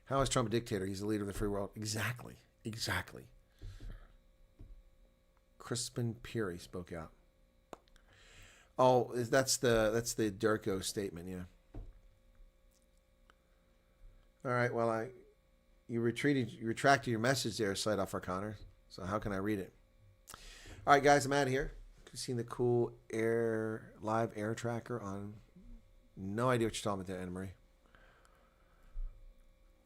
How is Trump a dictator? He's the leader of the free world. Exactly. Crispin Peary spoke out. Oh, that's the Durko statement, yeah. All right, well, you retracted your message there, Slide Off Arcana. So how can I read it? All right, guys, I'm out of here. You've seen the cool live air tracker on. No idea what you're talking about there, Anna Marie.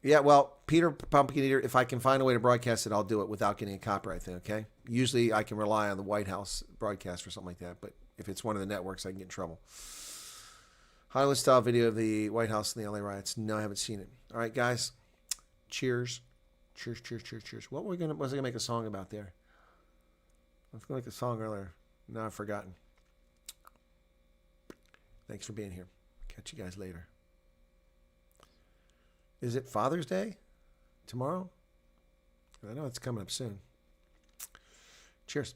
Yeah, well, Peter Pumpkin Eater, if I can find a way to broadcast it, I'll do it without getting a copyright thing, okay? Usually I can rely on the White House broadcast or something like that, but if it's one of the networks, I can get in trouble. Highland-style video of the White House and the LA riots. No, I haven't seen it. All right, guys. Cheers. Cheers, cheers, cheers, cheers. What was I gonna make a song about there? I was gonna make a song earlier. Now I've forgotten. Thanks for being here. Catch you guys later. Is it Father's Day tomorrow? I know it's coming up soon. Cheers.